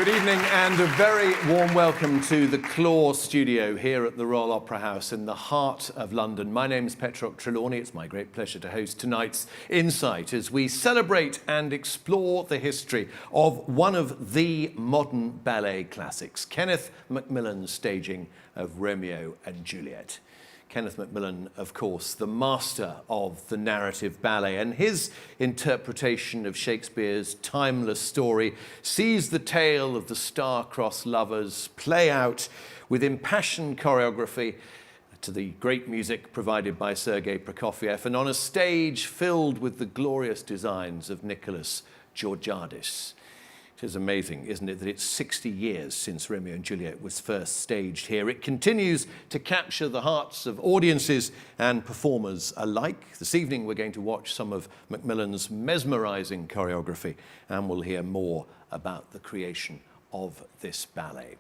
Good evening and a very warm welcome to the Claw studio here at the Royal Opera House in the heart of London. My name is Petroc Trelawny. It's my great pleasure to host tonight's Insight as we celebrate and explore the history of one of the modern ballet classics, Kenneth MacMillan's staging of Romeo and Juliet. Kenneth MacMillan, of course, the master of the narrative ballet, and his interpretation of Shakespeare's timeless story sees the tale of the star-crossed lovers play out with impassioned choreography to the great music provided by Sergei Prokofiev, and on a stage filled with the glorious designs of Nicholas Georgiadis. It is amazing, isn't it, that it's 60 years since Romeo and Juliet was first staged here. It continues to capture the hearts of audiences and performers alike. This evening we're going to watch some of MacMillan's mesmerizing choreography, and we'll hear more about the creation of this ballet.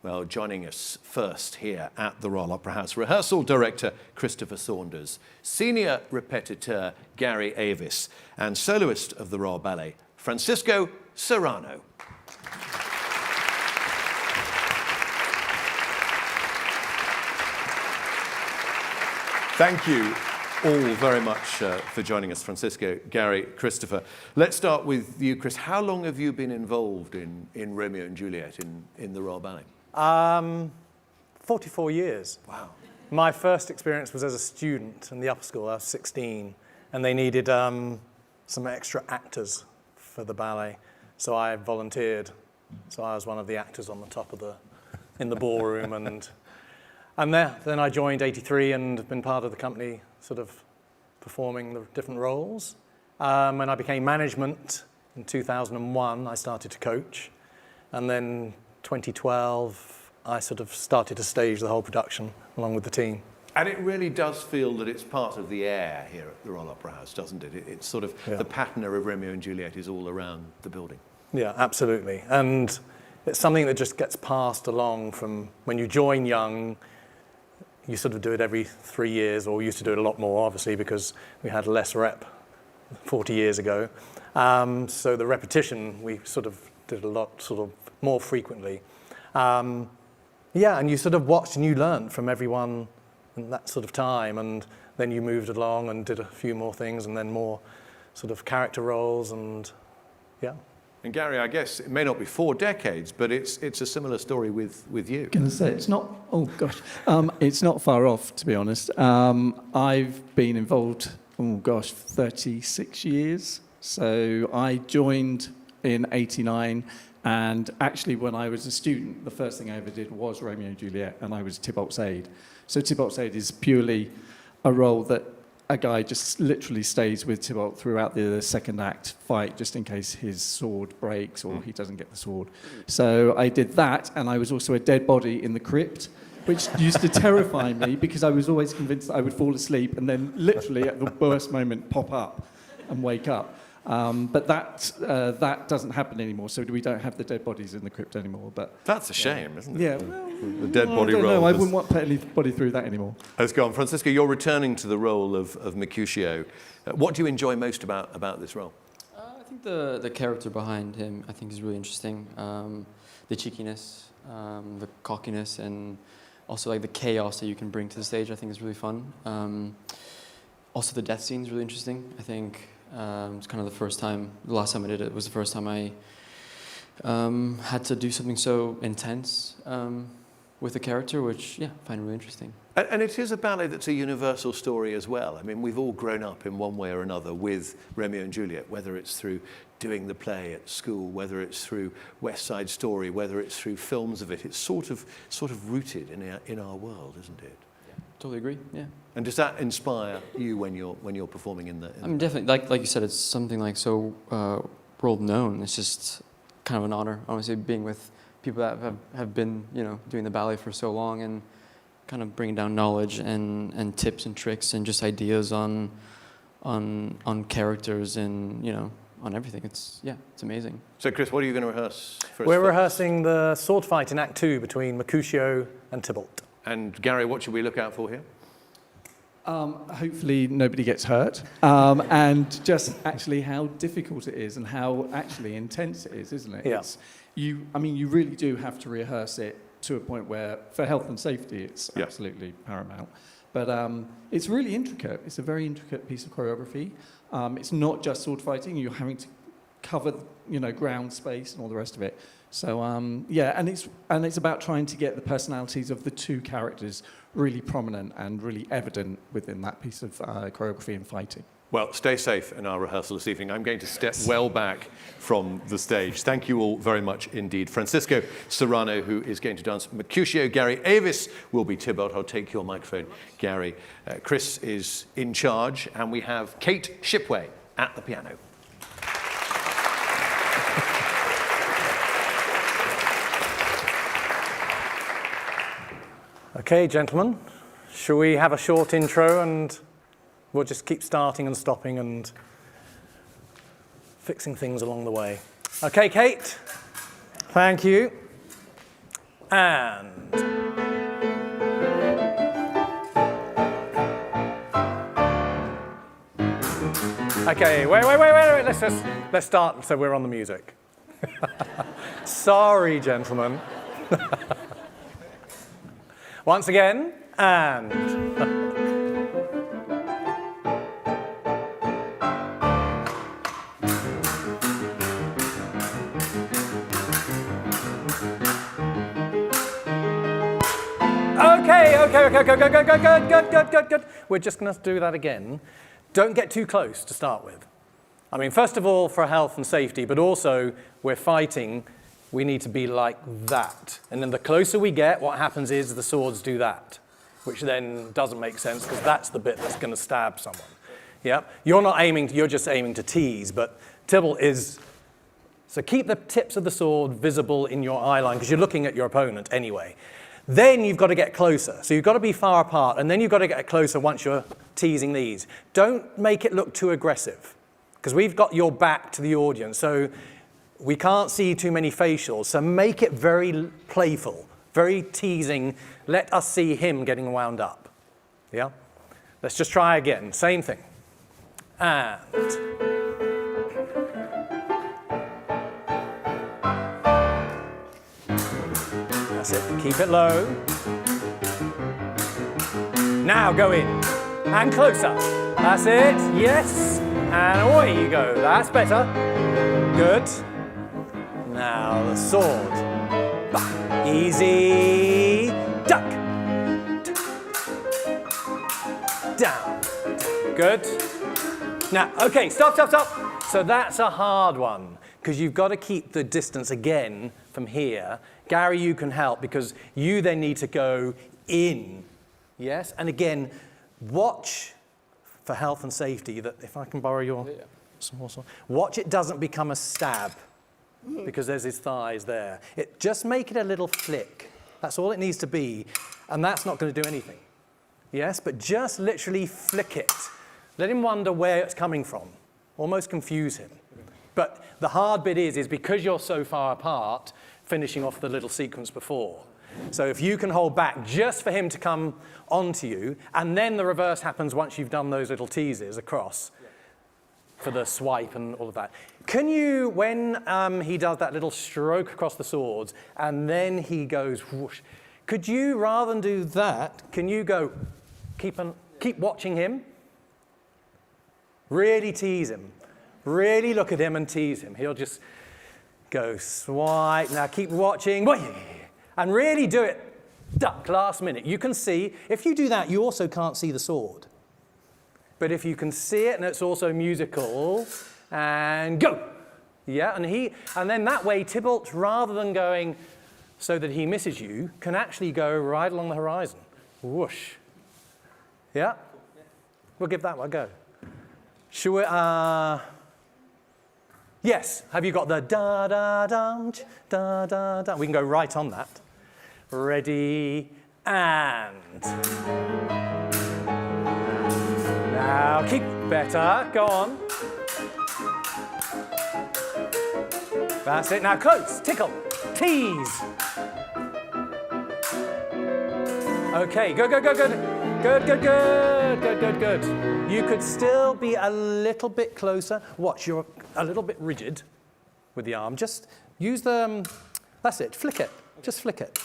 Well, joining us first here at the Royal Opera House, rehearsal director Christopher Saunders, senior répétiteur Gary Avis, and soloist of the Royal Ballet, Francisco Serrano. Thank you all very much for joining us, Francisco, Gary, Christopher. Let's start with you, Chris. How long have you been involved in Romeo and Juliet in the Royal Ballet? 44 years. Wow. My first experience was as a student in the upper school. I was 16, and they needed some extra actors for the ballet. So I volunteered. So I was one of the actors on the top of in the ballroom, and then I joined '83 and been part of the company, sort of performing the different roles. When I became management in 2001, I started to coach, and then 2012, I sort of started to stage the whole production along with the team. And it really does feel that it's part of the air here at the Royal Opera House, doesn't it? It's sort of, the patina of Romeo and Juliet is all around the building. Yeah, absolutely. And it's something that just gets passed along from when you join young. You sort of do it every 3 years, or used to do it a lot more, obviously, because we had less rep 40 years ago. So the repetition, we sort of did a lot sort of more frequently. And you sort of watched and you learned from everyone in that sort of time, and then you moved along and did a few more things, and then more sort of character roles, and yeah. And Gary, I guess it may not be 4 decades, but it's a similar story with you. Going to say it's not. Oh gosh, it's not far off, to be honest. I've been involved. 36 years. So I joined in '89. And actually, when I was a student, the first thing I ever did was Romeo and Juliet, and I was Tybalt's aide. So Tybalt's aide is purely a role that a guy just literally stays with Tybalt throughout the second act fight, just in case his sword breaks or he doesn't get the sword. So I did that, and I was also a dead body in the crypt, which used to terrify me because I was always convinced that I would fall asleep and then literally at the worst moment pop up and wake up. But that doesn't happen anymore, so we don't have the dead bodies in the crypt anymore. But that's a shame, isn't it? Yeah, the dead body role. No, I wouldn't want to put anybody through that anymore. Let's go on, Francisco. You're returning to the role of Mercutio. What do you enjoy most about this role? I think the character behind him, I think, is really interesting. The cheekiness, the cockiness, and also like the chaos that you can bring to the stage. I think is really fun. Also, the death scene is really interesting. I think. It's kind of the last time I did it was the first time I had to do something so intense with the character, which, I find really interesting. And it is a ballet that's a universal story as well. I mean, we've all grown up in one way or another with Romeo and Juliet, whether it's through doing the play at school, whether it's through West Side Story, whether it's through films of it. It's sort of rooted in our world, isn't it? Totally agree. Yeah. And does that inspire you when you're performing in the? I mean, definitely. Like you said, it's something like so world known. It's just kind of an honor, honestly, being with people that have been doing the ballet for so long and kind of bringing down knowledge and tips and tricks and just ideas on characters and on everything. It's amazing. So, Chris, what are you going to rehearse for us? We're rehearsing the sword fight in Act 2 between Mercutio and Tybalt. And Gary, what should we look out for here? Hopefully nobody gets hurt, and just actually how difficult it is and how actually intense it is, isn't it? Yeah. you really do have to rehearse it to a point where, for health and safety, it's Yeah. absolutely paramount. But it's really intricate. It's a very intricate piece of choreography. It's not just sword fighting. You're having to cover, ground space and all the rest of it. So and it's about trying to get the personalities of the two characters really prominent and really evident within that piece of choreography and fighting. Well, stay safe in our rehearsal this evening. I'm going to step well back from the stage. Thank you all very much indeed. Francisco Serrano, who is going to dance Mercutio. Gary Avis will be Tybalt. I'll take your microphone, Gary. Chris is in charge, and we have Kate Shipway at the piano. Okay, gentlemen, shall we have a short intro and we'll just keep starting and stopping and fixing things along the way. Okay, Kate, thank you. And okay, wait. Let's start so we're on the music. Sorry, gentlemen. Once again, and okay, good. We're just going to do that again. Don't get too close to start with. I mean, first of all, for health and safety, but also we're fighting, we need to be like that. And then the closer we get, what happens is the swords do that, which then doesn't make sense because that's the bit that's going to stab someone. Yeah? You're just aiming to tease, but Tybalt is... So keep the tips of the sword visible in your eye line because you're looking at your opponent anyway. Then you've got to get closer. So you've got to be far apart, and then you've got to get closer once you're teasing these. Don't make it look too aggressive because we've got your back to the audience, so we can't see too many facials. So make it very playful, very teasing. Let us see him getting wound up. Yeah? Let's just try again. Same thing. And... That's it. Keep it low. Now go in. And closer. That's it. Yes. And away you go. That's better. Good. Now the sword. Back. Easy. Duck. Down. Good. Now, okay, stop. So that's a hard one because you've got to keep the distance again from here. Gary, you can help because you then need to go in. Yes? And again, watch for health and safety that if I can borrow your small sword, watch it doesn't become a stab because there's his thighs there. Just make it a little flick. That's all it needs to be. And that's not going to do anything. Yes? But just literally flick it. Let him wonder where it's coming from. Almost confuse him. But the hard bit is because you're so far apart, finishing off the little sequence before. So if you can hold back just for him to come onto you, and then the reverse happens once you've done those little teases across for the swipe and all of that. Can you, when he does that little stroke across the swords, and then he goes whoosh, could you, rather than do that, can you go, keep watching him? Really tease him. Really look at him and tease him. He'll just go swipe. Now keep watching. And really do it. Duck, last minute. You can see, if you do that, you also can't see the sword. But if you can see it and it's also musical, and go. Yeah, and then that way, Tybalt, rather than going so that he misses you, can actually go right along the horizon. Whoosh. Yeah? We'll give that one a go. Shall we, yes, have you got the da-da-dum, da-da-dum? We can go right on that. Ready, and. Now, keep better, go on. That's it, now close, tickle, tease. Okay, good. Good. You could still be a little bit closer. Watch, you're a little bit rigid with the arm. Just use the That's it, flick it, just flick it.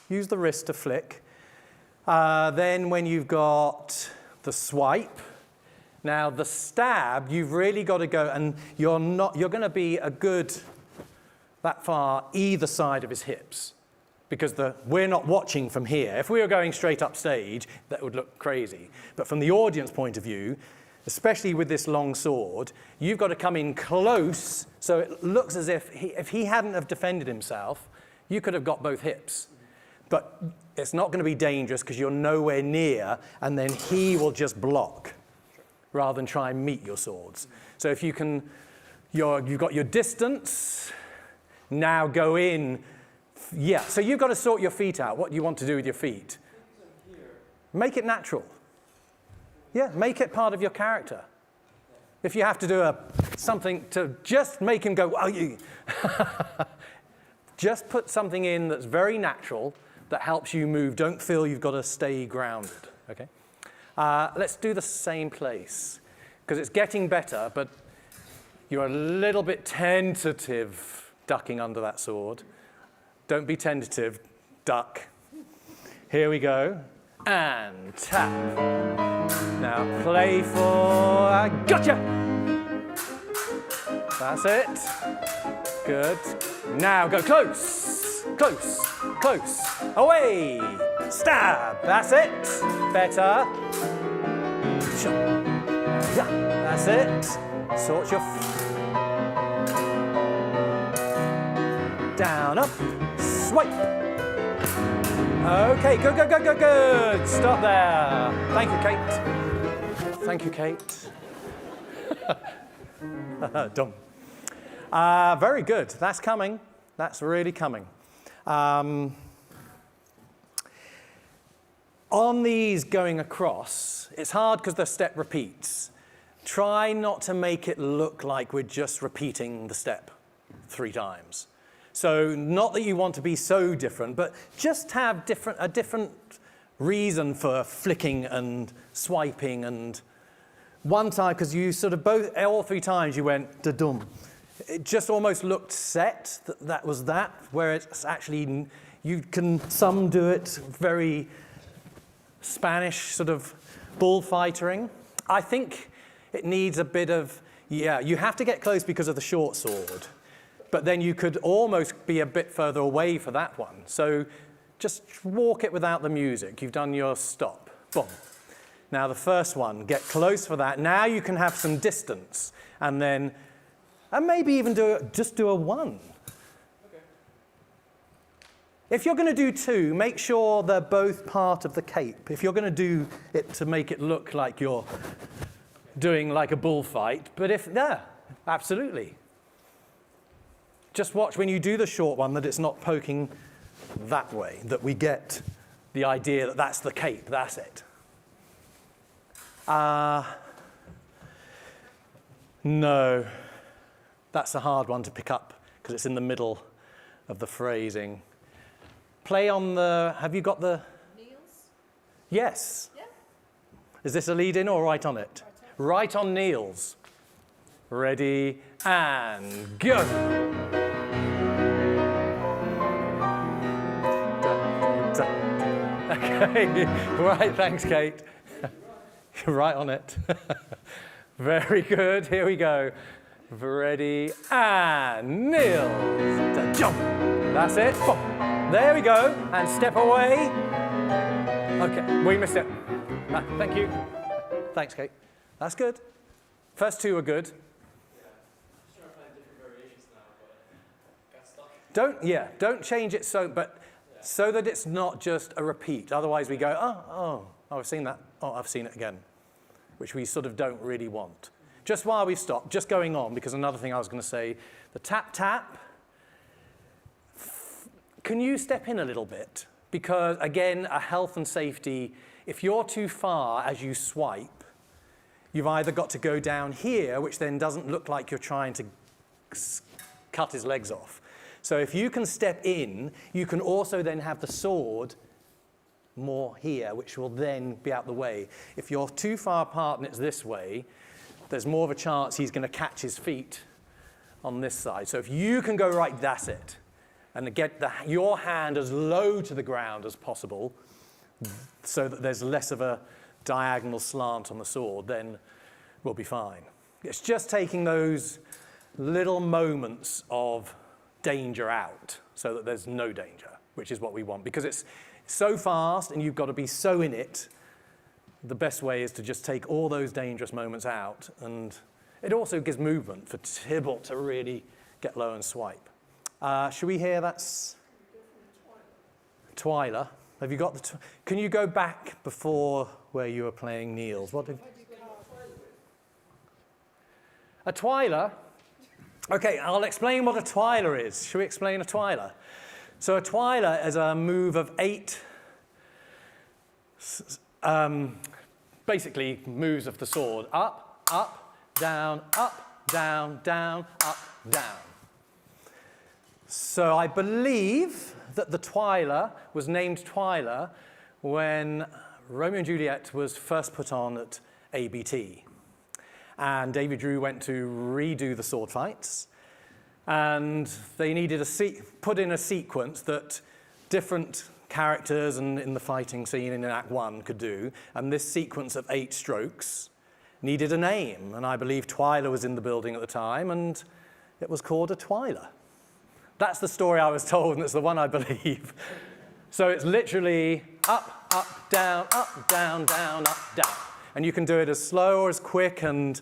Use the wrist to flick. Then when you've got the swipe, now the stab, you've really got to go, and you're going to be a good, that far, either side of his hips. Because we're not watching from here. If we were going straight up stage, that would look crazy. But from the audience point of view, especially with this long sword, you've got to come in close, so it looks as if he hadn't have defended himself, you could have got both hips. But it's not going to be dangerous because you're nowhere near, and then he will just block rather than try and meet your swords. So if you can, you've got your distance, now go in. Yeah, so you've got to sort your feet out, what you want to do with your feet. Make it natural. Yeah, make it part of your character. If you have to do something to just make him go, oh, you. Just put something in that's very natural, that helps you move. Don't feel you've got to stay grounded, okay? Let's do the same place, because it's getting better, but you're a little bit tentative ducking under that sword. Don't be tentative, duck. Here we go, and tap. Now play for, gotcha! That's it, good. Now go close, close, close, away, stab, that's it, better. Yeah, that's it, sort your, down, up, swipe. Okay, good, good, good, good, good. Stop there. Thank you, Kate. Thank you, Kate. Dumb. Very good. That's coming. That's really coming. On these going across, it's hard because the step repeats. Try not to make it look like we're just repeating the step 3 times. So not that you want to be so different, but just have a different reason for flicking and swiping. And one time, because you sort of all 3 times you went da-dum. It just almost looked set, that was that, where it's actually, some do it very Spanish sort of bullfightering. I think it needs a bit of, you have to get close because of the short sword. But then you could almost be a bit further away for that one. So just walk it without the music. You've done your stop. Boom. Now the first one, get close for that. Now you can have some distance. And maybe even just do a 1. Okay. If you're going to do 2, make sure they're both part of the cape. If you're going to do it to make it look like you're doing like a bullfight. But absolutely. Just watch when you do the short one that it's not poking that way, that we get the idea that that's the cape, that's it. No, that's a hard one to pick up because it's in the middle of the phrasing. Play on have you got the? Kneels? Yes. Yeah. Is this a lead in or right on it? Right on kneels. Ready, and go. Okay, right, thanks, Kate. You're right on it. Very good, here we go. Ready, and kneels. Jump. That's it. There we go, and step away. Okay, we missed it. Thank you. Thanks, Kate. That's good. First 2 are good. Don't change it so that it's not just a repeat. Otherwise we go, oh, I've seen that. Oh, I've seen it again, which we sort of don't really want. Just while we've stopped, just going on, because another thing I was going to say, the tap, tap, can you step in a little bit? Because again, a health and safety, if you're too far as you swipe, you've either got to go down here, which then doesn't look like you're trying to cut his legs off. So if you can step in, you can also then have the sword more here, which will then be out the way. If you're too far apart and it's this way, there's more of a chance he's going to catch his feet on this side. So if you can go right, that's it. and get your hand as low to the ground as possible so that there's less of a diagonal slant on the sword, then we'll be fine. It's just taking those little moments of danger out so that there's no danger, which is what we want. Because it's so fast and you've got to be so in it, the best way is to just take all those dangerous moments out. And it also gives movement for Tybalt to really get low and swipe. Should we hear that's Twyler? Have you got the... Can you go back before where you were playing Niels? What did... A Twyler? Okay, I'll explain what a Twyler is. Should we explain a Twyler? So a Twyler is a move of 8, basically moves of the sword. Up, up, down, up, down, down, up, down. So I believe that the Twyler was named Twyler when Romeo and Juliet was first put on at ABT. And David Drew went to redo the sword fights. And they needed put in a sequence that different characters and in the fighting scene in Act 1 could do. And this sequence of 8 strokes needed a name. And I believe Twyler was in the building at the time, and it was called a Twyler. That's the story I was told, and it's the one I believe. So it's literally up, up, down, down, up, down. And you can do it as slow or as quick, and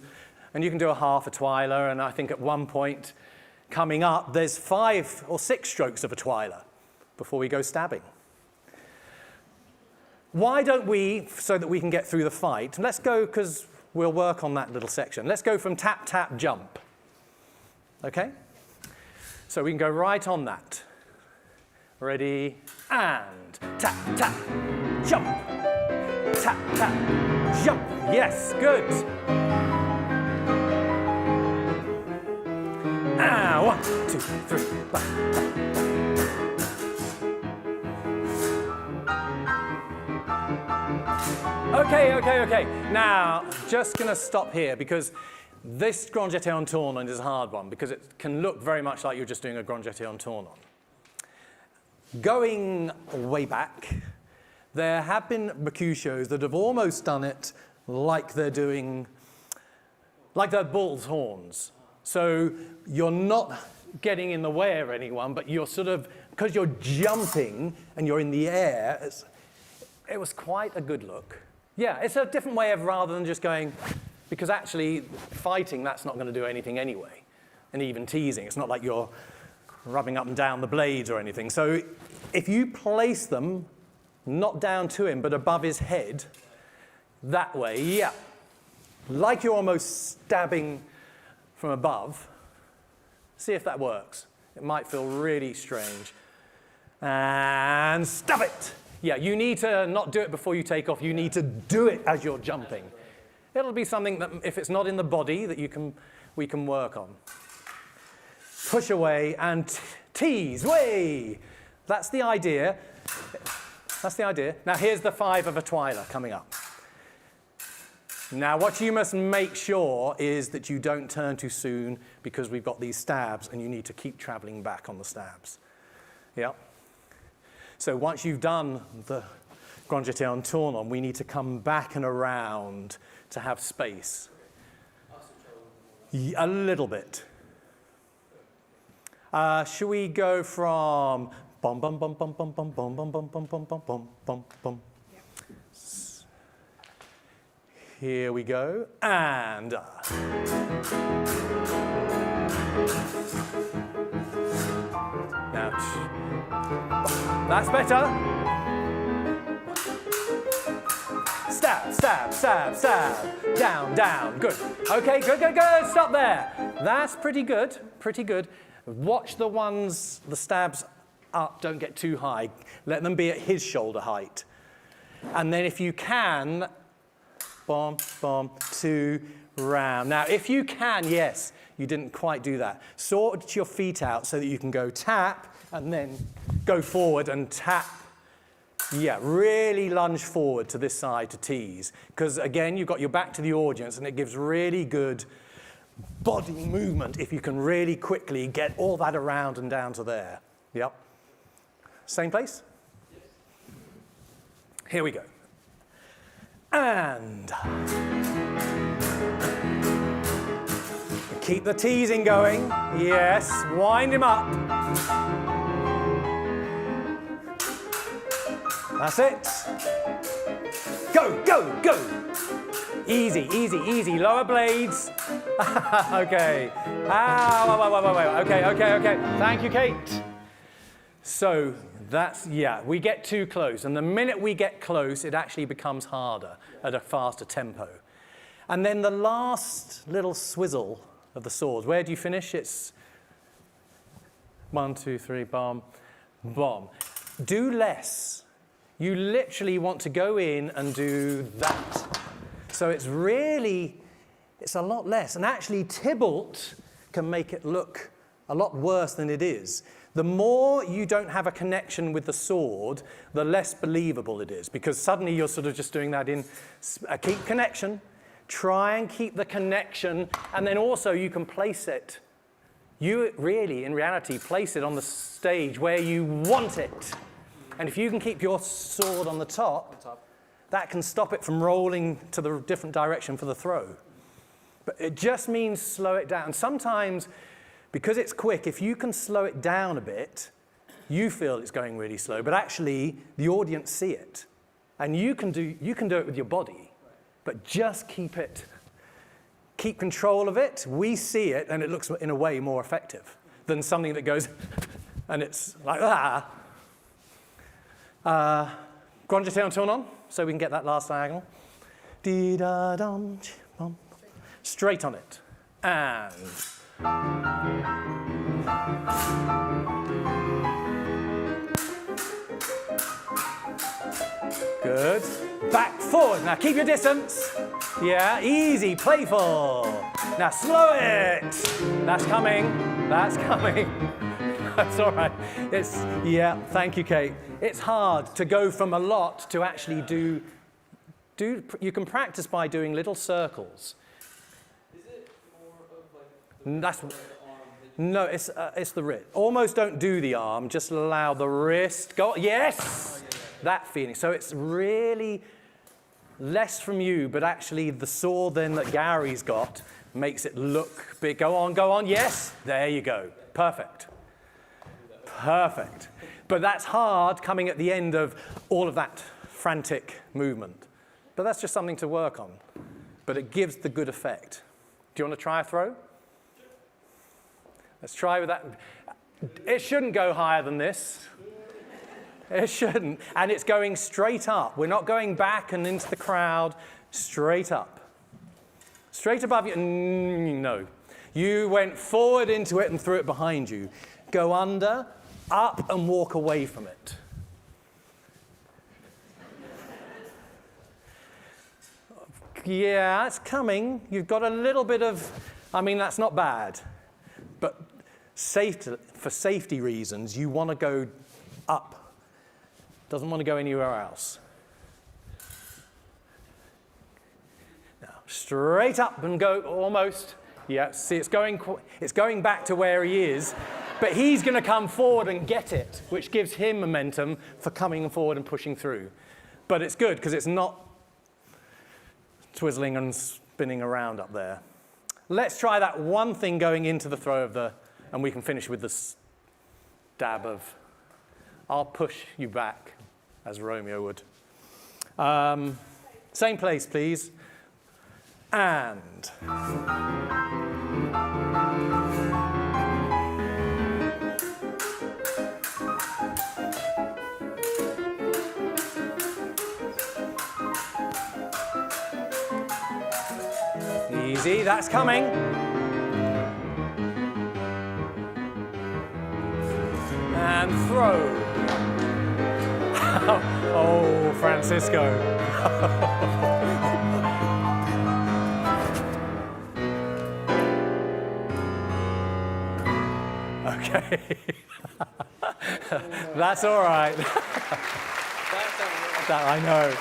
you can do a half a Twyler. And I think at one point coming up, there's 5 or 6 strokes of a Twyler before we go stabbing. Why don't we, so that we can get through the fight, let's go, because we'll work on that little section. Let's go from tap, tap, jump. Okay? So we can go right on that. Ready, and tap, tap, jump. Tap, tap, jump. Yes, good. Ah, 1, 2, 3, 4. Okay. Now, just going to stop here because this grand jeté en tournant is a hard one because it can look very much like you're just doing a grand jeté en tournant. Going way back, there have been Baku shows that have almost done it like they're doing, like they're bull's horns. So you're not getting in the way of anyone, but you're sort of, because you're jumping and you're in the air, it was quite a good look. Yeah, it's a different way of rather than just going, because actually fighting, that's not going to do anything anyway. And even teasing, it's not like you're rubbing up and down the blades or anything. So if you place them not down to him, but above his head, that way, yeah, like you're almost stabbing from above, see if that works. It might feel really strange. And stab it. Yeah, you need to not do it before you take off. You need to do it as you're jumping. It'll be something that, if it's not in the body, that we can work on. Push away and tease, way. That's the idea. That's the idea. Now here's the 5 of a Twyler coming up. Now what you must make sure is that you don't turn too soon because we've got these stabs and you need to keep traveling back on the stabs. Yeah. So once you've done the grand jeté en tournant, we need to come back and around to have space. A little bit. Should we go from bum bum bum bum bum bum bum bum bum bum bum bum bum bum bum? Here we go, and now that's better. Stab, stab, stab, stab. Down, down. Good. Okay, good. Stop there. That's pretty good. Pretty good. Watch the stabs up. Don't get too high. Let them be at his shoulder height. And then if you can, bomb, bomb, 2, round. Now, if you can, yes, you didn't quite do that. Sort your feet out so that you can go tap and then go forward and tap. Yeah, really lunge forward to this side to tease. Because again, you've got your back to the audience and it gives really good body movement if you can really quickly get all that around and down to there. Yep. Same place? Here we go. And keep the teasing going. Yes, wind him up. That's it. Go, go, go. Easy, easy, easy. Lower blades. Okay. Wait. Okay. Thank you, Kate. So that's, yeah, we get too close. And the minute we get close, it actually becomes harder at a faster tempo. And then the last little swizzle of the sword, where do you finish? It's 1, 2, 3, bomb, bomb. Do less. You literally want to go in and do that. So it's a lot less. And actually, Tybalt can make it look a lot worse than it is. The more you don't have a connection with the sword, the less believable it is, because suddenly you're sort of just doing that in keep connection, try and keep the connection, and then also you can place it. You really, in reality, place it on the stage where you want it. And if you can keep your sword on the top, that can stop it from rolling to the different direction for the throw. But it just means slow it down. Sometimes, because it's quick, if you can slow it down a bit, you feel it's going really slow, but actually the audience see it. And you can do it with your body, but just keep control of it. We see it, and it looks in a way more effective than something that goes and it's like that. Grandjeté turn on, so we can get that last diagonal. Dee-da-dum, bum. Straight on it. And good. Back, forward. Now keep your distance. Yeah, easy, playful. Now slow it. That's coming. That's coming. That's all right. Yeah, thank you, Kate. It's hard to go from a lot to actually do. You can practice by doing little circles. Is it more of like... No, it's the wrist. Almost don't do the arm, just allow the wrist. Go, yes! That feeling. So it's really less from you, but actually the sword then that Gary's got makes it look big. Go on, yes! There you go. Perfect. Perfect. But that's hard coming at the end of all of that frantic movement. But that's just something to work on. But it gives the good effect. Do you want to try a throw? Let's try with that. It shouldn't go higher than this. It shouldn't. And it's going straight up. We're not going back and into the crowd. Straight up. Straight above you. No. You went forward into it and threw it behind you. Go under, up, and walk away from it. Yeah, it's coming. You've got a little bit of, that's not bad. But for safety reasons, you want to go up. Doesn't want to go anywhere else. Now, straight up and go almost. Yeah, see, it's going back to where he is. But he's going to come forward and get it, which gives him momentum for coming forward and pushing through. But it's good because it's not twizzling and spinning around up there. Let's try that one thing going into the throw of and we can finish with this dab of, I'll push you back, as Romeo would. Same place, please. And. Easy, that's coming. And throw. Oh, Francisco. Okay. That's all right. That I know.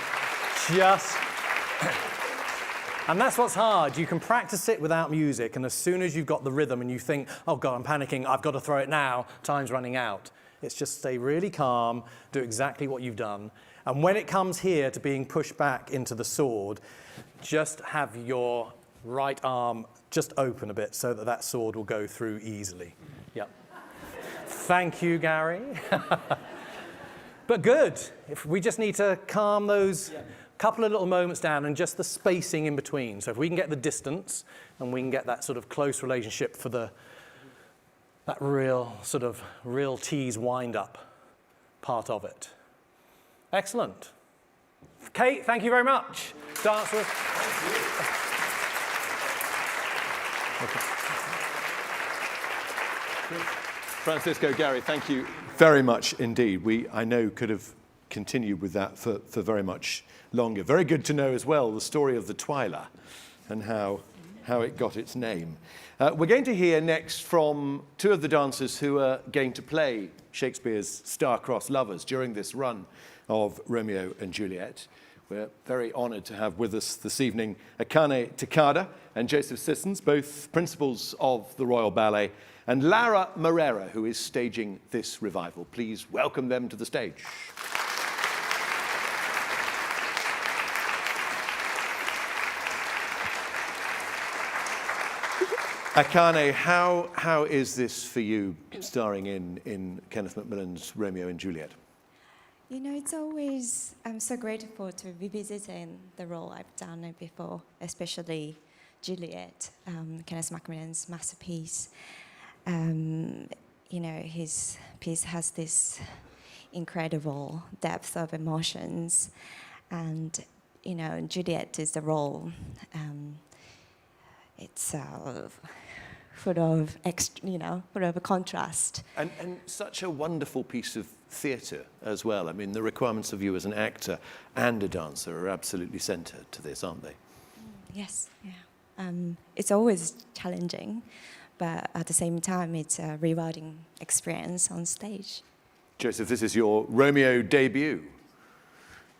And that's what's hard. You can practice it without music, and as soon as you've got the rhythm and you think, oh God, I'm panicking, I've got to throw it now, time's running out. It's just stay really calm, do exactly what you've done. And when it comes here to being pushed back into the sword, just have your right arm just open a bit so that that sword will go through easily. Yep. Thank you, Gary. But good. If we just need to calm those couple of little moments down and just the spacing in between. So if we can get the distance and we can get that sort of close relationship for that real tease wind-up part of it. Excellent. Kate, thank you very much. Dancers. Francisco, Gary, thank you very much indeed. I know, could have continued with that for very much longer. Very good to know as well the story of the twiler and how it got its name. We're going to hear next from two of the dancers who are going to play Shakespeare's star-crossed lovers during this run of Romeo and Juliet. We're very honoured to have with us this evening Akane Takada and Joseph Sissens, both principals of the Royal Ballet, and Lara Morera, who is staging this revival. Please welcome them to the stage. Akane, how is this for you, starring in Kenneth MacMillan's Romeo and Juliet? You know, it's always, I'm so grateful to revisiting the role I've done before, especially Juliet, Kenneth MacMillan's masterpiece. You know, his piece has this incredible depth of emotions, and, you know, Juliet is the role. It's full of a contrast. And such a wonderful piece of theatre as well. I mean, the requirements of you as an actor and a dancer are absolutely centred to this, aren't they? Yes, yeah. It's always challenging, but at the same time, it's a rewarding experience on stage. Joseph, this is your Romeo debut.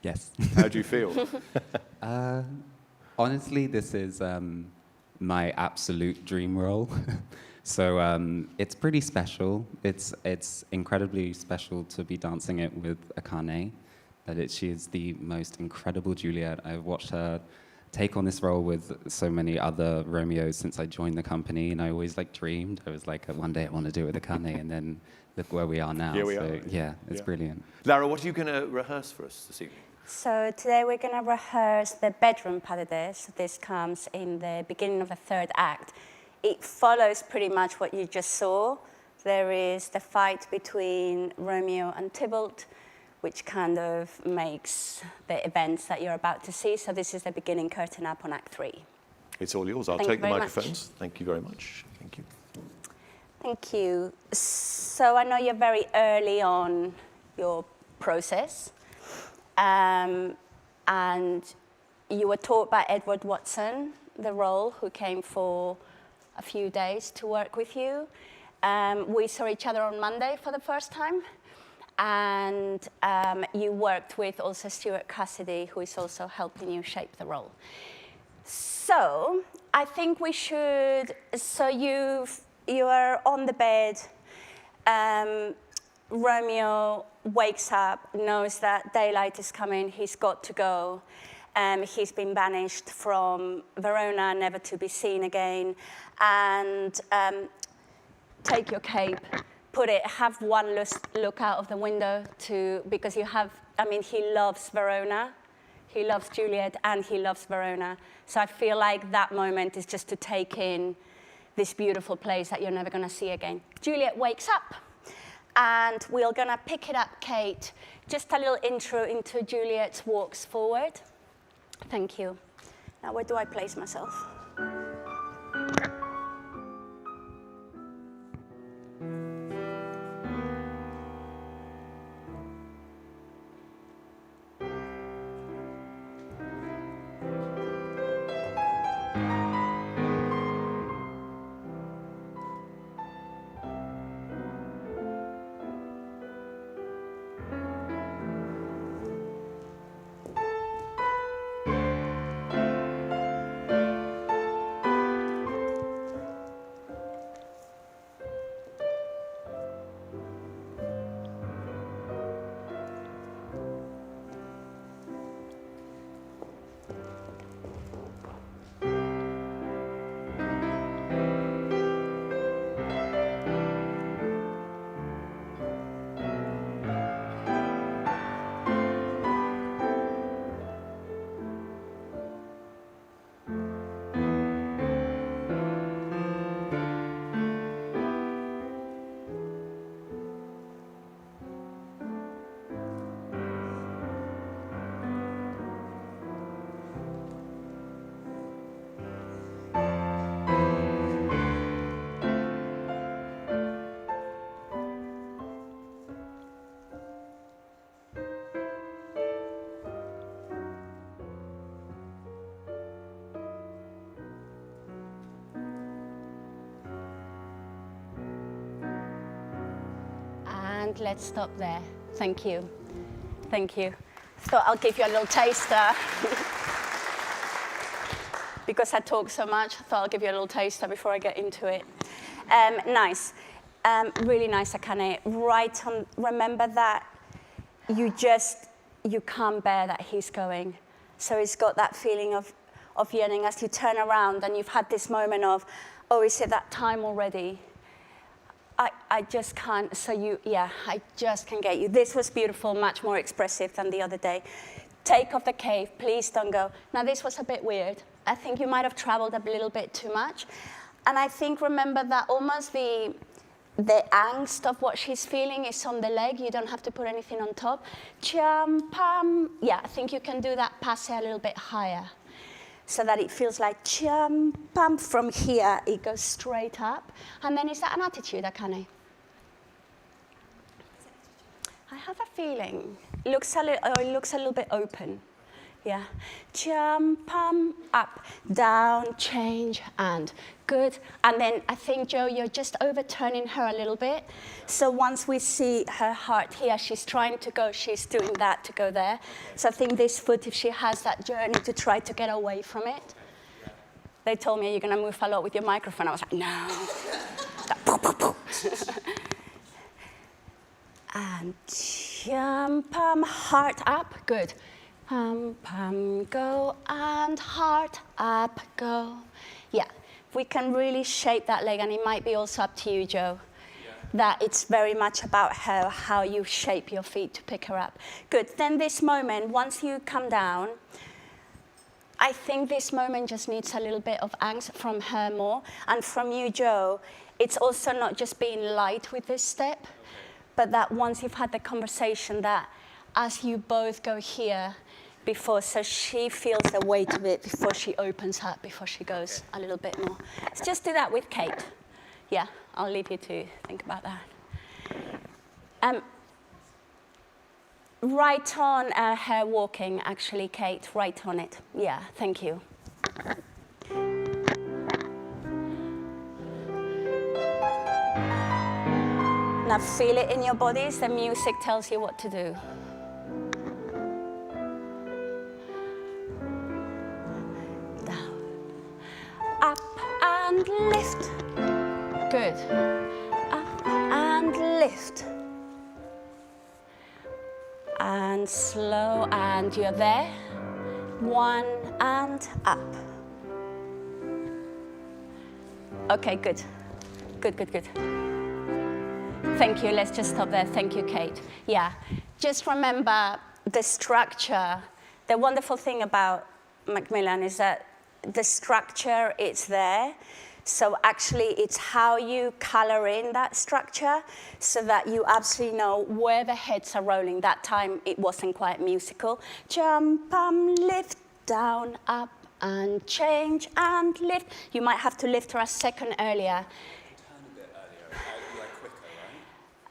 Yes. How do you feel? Honestly, this is my absolute dream role. So it's pretty special. It's incredibly special to be dancing it with Akane. She is the most incredible Juliet. I've watched her take on this role with so many other Romeos since I joined the company, and I always dreamed. I was like, one day I want to do it with Akane, and then look where we are now. Here we are. Yeah, it's brilliant. Lara, what are you going to rehearse for us this evening? So today we're going to rehearse the bedroom pas de deux. So this comes in the beginning of the third act. It follows pretty much what you just saw. There is the fight between Romeo and Tybalt, which kind of makes the events that you're about to see. So this is the beginning curtain up on Act 3. It's all yours. I'll Thank take you the very microphones. much. Thank you very much. Thank you. Thank you. So I know you're very early on your process. And you were taught by Edward Watson, the role, who came for a few days to work with you. We saw each other on Monday for the first time. And you worked with also Stuart Cassidy, who is also helping you shape the role. So I think we should, you are on the bed. Romeo wakes up, knows that daylight is coming, he's got to go. He's been banished from Verona, never to be seen again. And take your cape, have one look out of the window because he loves Verona, he loves Juliet, and he loves Verona. So I feel like that moment is just to take in this beautiful place that you're never gonna see again. Juliet wakes up. And we're going to pick it up, Kate. Just a little intro into Juliet's walks forward. Thank you. Now, where do I place myself? And let's stop there. Thank you. Thank you. Thought I'll give you a little taster. Because I talk so much, I thought I'll give you a little taster before I get into it. Nice. Really nice, Akane. Right on. Remember that you can't bear that he's going. So he's got that feeling of yearning as you turn around and you've had this moment of, oh, is it that time already? I just can't, I just can get you. This was beautiful, much more expressive than the other day. Take off the cave, please don't go. Now this was a bit weird. I think you might have traveled a little bit too much. And I think, remember that almost the angst of what she's feeling is on the leg. You don't have to put anything on top. Cham, pam. Yeah, I think you can do that passe a little bit higher so that it feels like cham, pam. From here, it goes straight up. And then is that an attitude, Akane? I have a feeling. It looks a little bit open. Yeah. Jump, pam, up, down, change, and good. And then I think, Joe, you're just overturning her a little bit. So once we see her heart here, she's trying to go, she's doing that to go there. So I think this foot, if she has that journey to try to get away from it. They told me you're going to move a lot with your microphone. I was like, no. And jump, heart up, good. Pam, pam, go, and heart up, go. Yeah, we can really shape that leg, and it might be also up to you, Joe, that it's very much about how you shape your feet to pick her up. Good, then this moment, once you come down, I think this moment just needs a little bit of angst from her more, and from you, Joe, it's also not just being light with this step, but that once you've had the conversation that as you both go here, so she feels the weight of it before she opens up, before she goes a little bit more. Let's just do that with Kate. Yeah, I'll leave you to think about that. Right on her walking, actually, Kate, right on it. Yeah, thank you. Now feel it in your bodies. The music tells you what to do. Up and lift. Good. Up and lift. And slow, and you're there. One and up. Okay, good. Good, good, good. Thank you. Let's just stop there. Thank you, Kate. Yeah. Just remember the structure. The wonderful thing about MacMillan is that the structure, it's there. So actually, it's how you color in that structure so that you absolutely know where the heads are rolling. That time, it wasn't quite musical. Jump, lift, down, up, and change, and lift. You might have to lift her a second earlier. Turn a bit earlier, like quicker,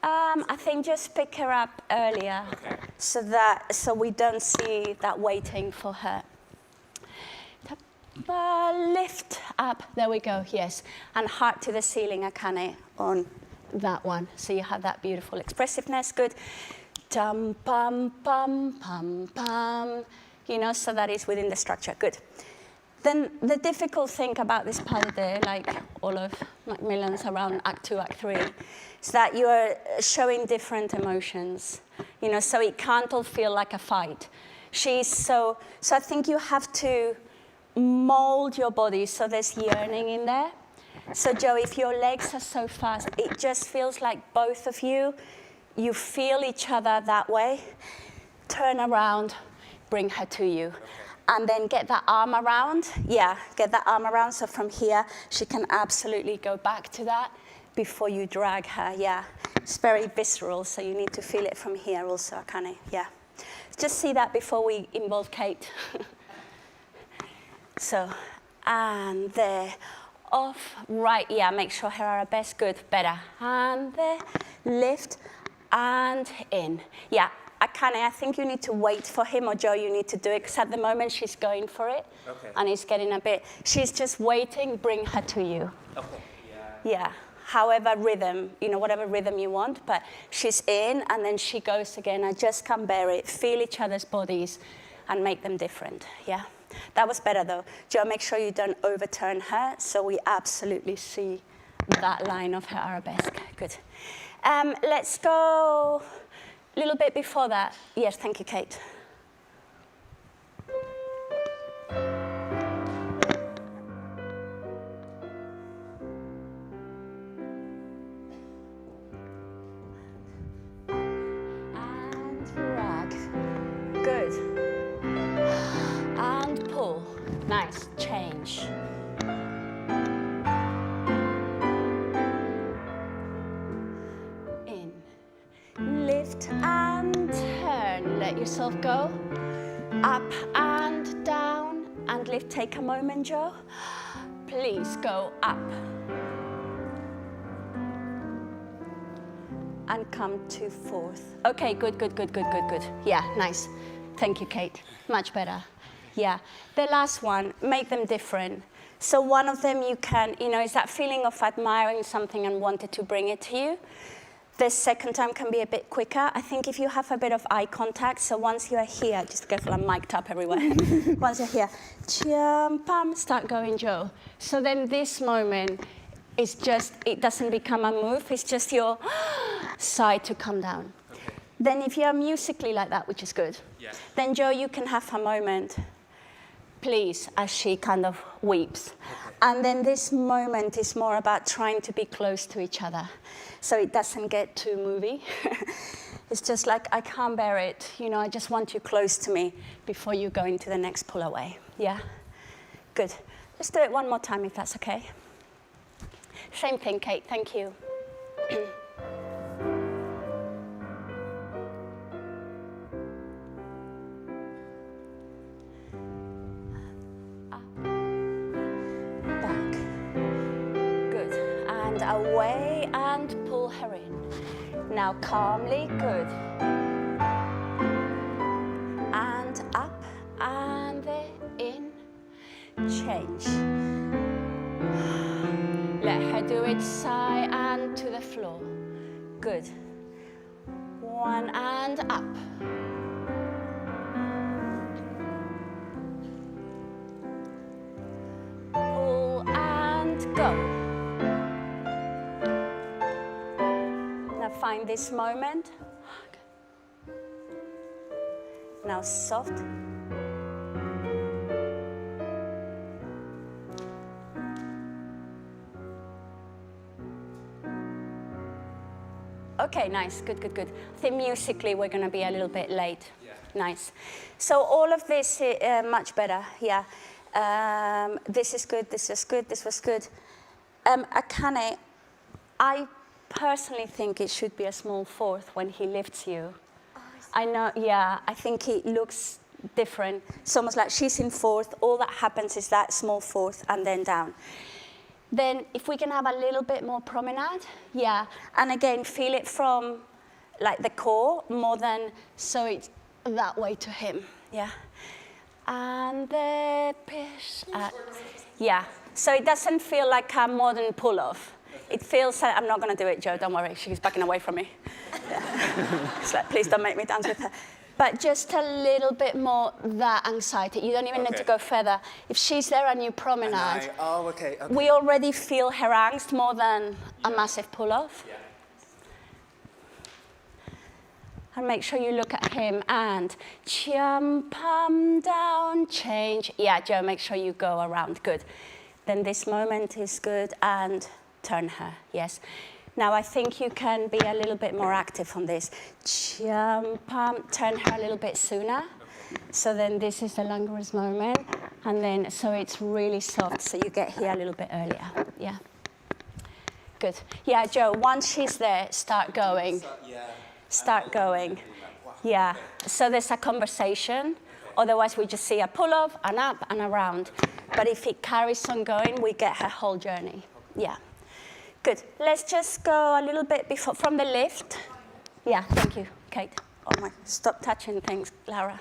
right? I think just pick her up earlier, okay. so we don't see that waiting for her. Lift up, there we go, yes. And heart to the ceiling, Akane, on that one. So you have that beautiful expressiveness, good. Tum, pum, pum, pum, pum. You know, so that is within the structure, good. Then the difficult thing about this pas de deux, like all of MacMillan's around Act 2, Act 3, is that you are showing different emotions. You know, so it can't all feel like a fight. So I think you have to mold your body so there's yearning in there. So Joe, if your legs are so fast, it just feels like both of you feel each other that way. Turn around, bring her to you. Okay. And then get that arm around. Yeah, get that arm around so from here she can absolutely go back to that before you drag her. Yeah, it's very visceral, so you need to feel it from here also, Akane. Yeah. Just see that before we involve Kate. So, and there, off, right, yeah, make sure her are best, good, better. And there, lift, and in. Yeah, Akane, I think you need to wait for him, or Joe, you need to do it, because at the moment she's going for it, and it's getting a bit, she's just waiting, bring her to you. Okay. Yeah, however rhythm, whatever rhythm you want, but she's in and then she goes again. I just can't bear it. Feel each other's bodies and make them different, yeah? That was better though. Joe, make sure you don't overturn her so we absolutely see that line of her arabesque. Good. Let's go a little bit before that. Yes, thank you, Kate. And drag. Good. And pull. Nice. Change. In. Lift and turn. Let yourself go. Up and down. And lift. Take a moment, Joe. Please go up. And come to fourth. Okay, good. Yeah, nice. Thank you, Kate. Much better. Yeah. The last one, make them different. So one of them you can, is that feeling of admiring something and wanted to bring it to you. The second time can be a bit quicker. I think if you have a bit of eye contact, so once you're here, just be careful, I'm mic'd up everywhere. Once you're here, chum, pam, start going, Joe. So then this moment is just, it doesn't become a move, it's just your side to come down. Okay. Then if you're musically like that, which is good, then Joe, you can have a moment, please, as she kind of weeps. Okay. And then this moment is more about trying to be close to each other. So it doesn't get too movie. It's just like, I can't bear it. I just want you close to me before you go into the next pull away. Yeah? Good. Let's do it one more time if that's okay. Same thing, Kate, thank you. Up, back, good. And away and pull her in. Now calmly, good. And up and in, change. Let her do it, sigh and to the floor. Good. One and up. Pull and go. Now find this moment. Now soft. Okay, nice, good. I think musically we're going to be a little bit late. Yeah. Nice. So all of this is much better, yeah. This is good, this was good. Akane, I personally think it should be a small fourth when he lifts you. Oh, I know, yeah, I think it looks different. It's almost like she's in fourth, all that happens is that small fourth and then down. Then if we can have a little bit more promenade, yeah. And again, feel it from like the core more than so it's that way to him, yeah. And the push, yeah. So it doesn't feel like a modern pull-off. It feels like, I'm not gonna do it, Joe, don't worry, she's backing away from me. Yeah. It's like, please don't make me dance with her. But just a little bit more that anxiety. You don't even need to go further. If she's there and you promenade, we already feel her angst more than a massive pull-off. Yeah. And make sure you look at him and jump, down, change. Yeah, Joe, make sure you go around. Good. Then this moment is good and turn her. Yes. Now I think you can be a little bit more active on this. Jump, turn her a little bit sooner. So then this is the longest moment. And then, so it's really soft, so you get here a little bit earlier. Yeah. Good. Yeah, Joe, once she's there, start going. Start going. Yeah. So there's a conversation. Otherwise, we just see a pull-off, and up, and around. But if it carries on going, we get her whole journey. Yeah. Good. Let's just go a little bit before, from the lift. Yeah, thank you, Kate. Oh my, stop touching things, Laura.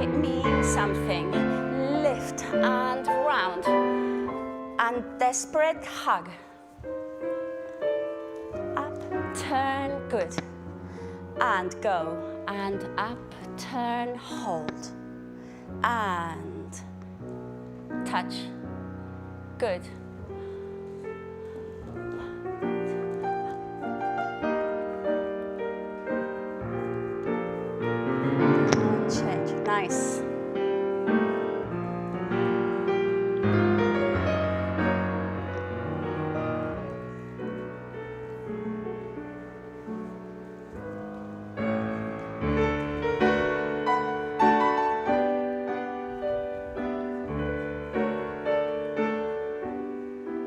it means something. Lift and round. And desperate hug. Up, turn, good. And go. And up, turn, hold. And touch. Good. Change. Nice.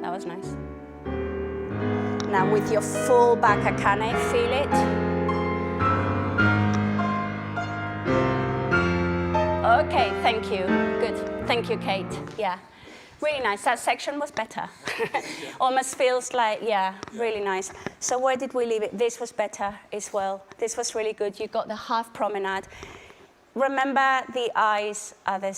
That was nice. Now with your full back, Akane, feel it. Okay, thank you. Good. Thank you, Kate. Yeah. Really nice. That section was better. Almost feels like, yeah, really nice. So where did we leave it? This was better as well. This was really good. You got the half promenade. Remember the eyes are the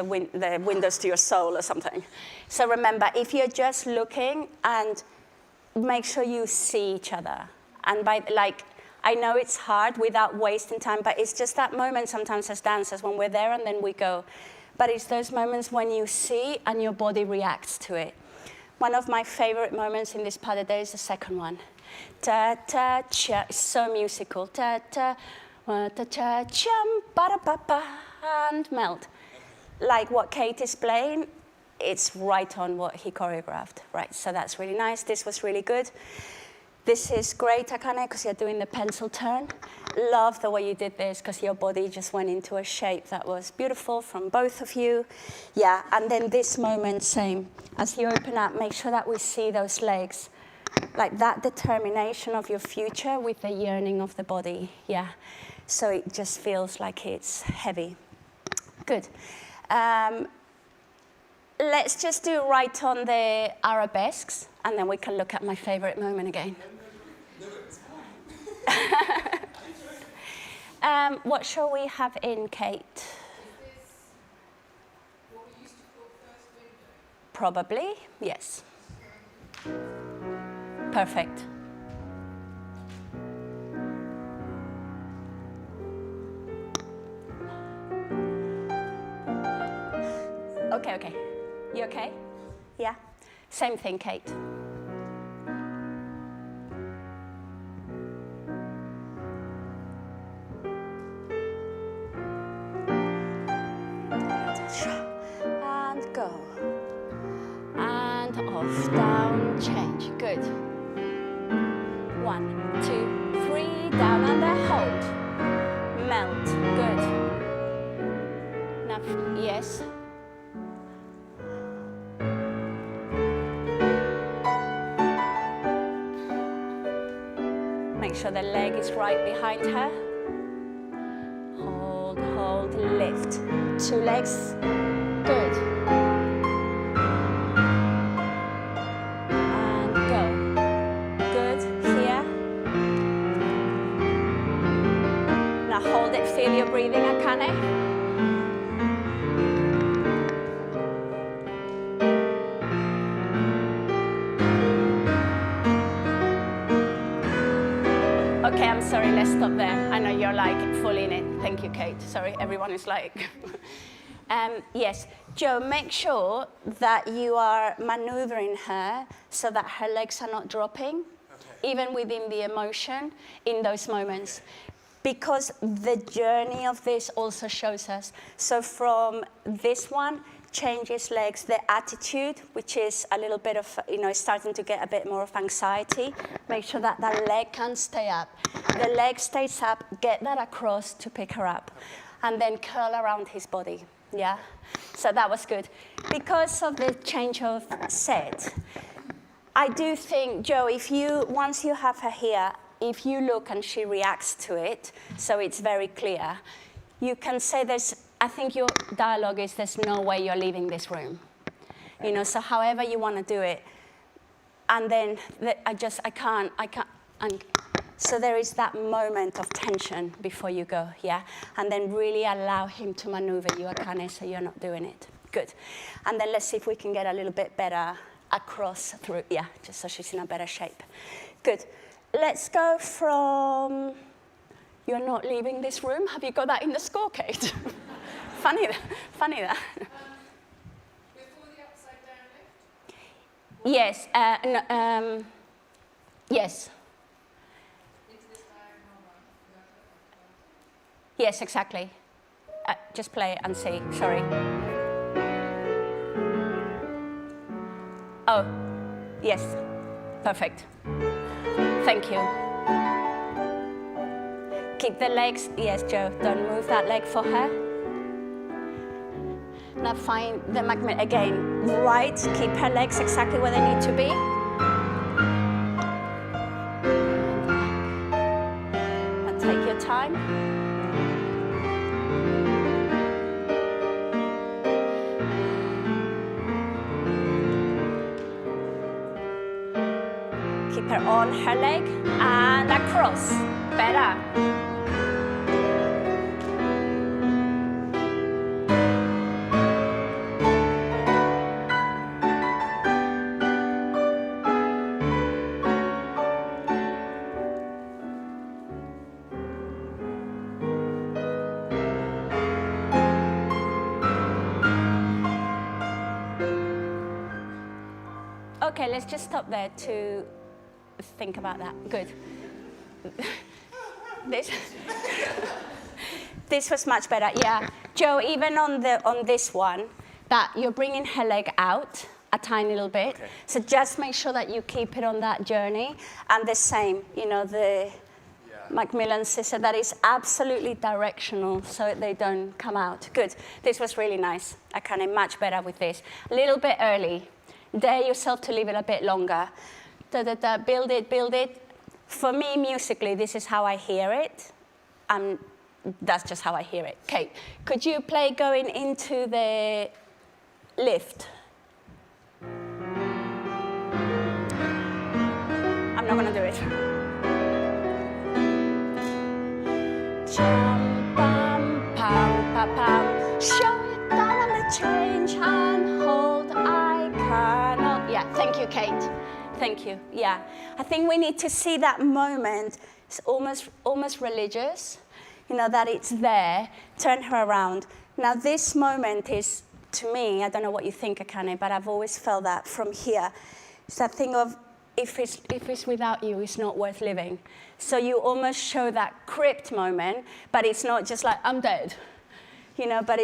windows to your soul or something. So remember, if you're just looking, and make sure you see each other. And by, like, I know it's hard without wasting time, but it's just that moment sometimes as dancers when we're there and then we go. But it's those moments when you see and your body reacts to it. One of my favorite moments in this pas de deux is the second one. Ta-ta-cha, it's so musical. Ta-ta, ta-cha-cham, ba-da-ba-ba, and melt. Like what Kate is playing, it's right on what he choreographed, right? So that's really nice. This was really good. This is great, Akane, because you're doing the pencil turn. Love the way you did this, because your body just went into a shape that was beautiful from both of you. Yeah, and then this moment, same. As you open up, make sure that we see those legs. Like that determination of your future with the yearning of the body, yeah. So it just feels like it's heavy. Good. Let's just do right on the arabesques, and then we can look at my favorite moment again. What shall we have in, Kate? Is this what we used to call first window? Probably, yes. Perfect. Okay. You okay? Yeah? Same thing, Kate. And go. And off, down, change. Good. 1, 2, 3, down under, hold. Melt. Good. Now, yes. Make sure the leg is right behind her. Hold, hold, lift. 2 legs. Good. And go. Good. Here. Now hold it. Feel your breathing, Akane. Okay, I'm sorry, let's stop there. I know you're like fully in it. Thank you, Kate. Sorry, everyone is like. Yes, Joe, make sure that you are maneuvering her so that her legs are not dropping, even within the emotion in those moments. Because the journey of this also shows us. So from this one, changes legs, the attitude, which is a little bit of, starting to get a bit more of anxiety. Make sure that that leg can stay up. The leg stays up, get that across to pick her up. And then curl around his body, yeah? So that was good. Because of the change of set, I do think, Joe, once you have her here, if you look and she reacts to it, so it's very clear, you can say I think your dialogue is there's no way you're leaving this room. So however you want to do it. And then I can't, and So there is that moment of tension before you go, yeah? And then really allow him to maneuver you, Akane, so you're not doing it. Good. And then let's see if we can get a little bit better across through, yeah, just so she's in a better shape. Good. Let's go from, you're not leaving this room. Have you got that in the score, Kate? funny that. Before the upside down lift? Yes, yes. Into this diagonal one. Yes, exactly. Just play it and see, sorry. Oh, yes, perfect. Thank you. Keep the legs, yes, Joe, don't move that leg for her. Now find the MacMillan again, right, keep her legs exactly where they need to be. And take your time. Keep her on her leg and across. Better. Okay, let's just stop there to think about that. Good. This was much better. Yeah, Joe. Even on this one, that you're bringing her leg out a tiny little bit. Okay. So just make sure that you keep it on that journey. And the same, the MacMillan sister, that is absolutely directional, so they don't come out. Good. This was really nice. I can much better with this. A little bit early. Dare yourself to leave it a bit longer. Build it. For me, musically, this is how I hear it. That's just how I hear it. Kate, could you play going into the lift? I'm not going to do it. Jump, pam, pam, pam, pam. Show it down on the change and hold. I cannot. Yeah, thank you, Kate. Thank you. Yeah, I think we need to see that moment. It's almost religious, that it's there. Turn her around. Now this moment is, to me, I don't know what you think, Akane, but I've always felt that from here. It's that thing of if it's without you, it's not worth living. So you almost show that crypt moment, but it's not just like I'm dead. But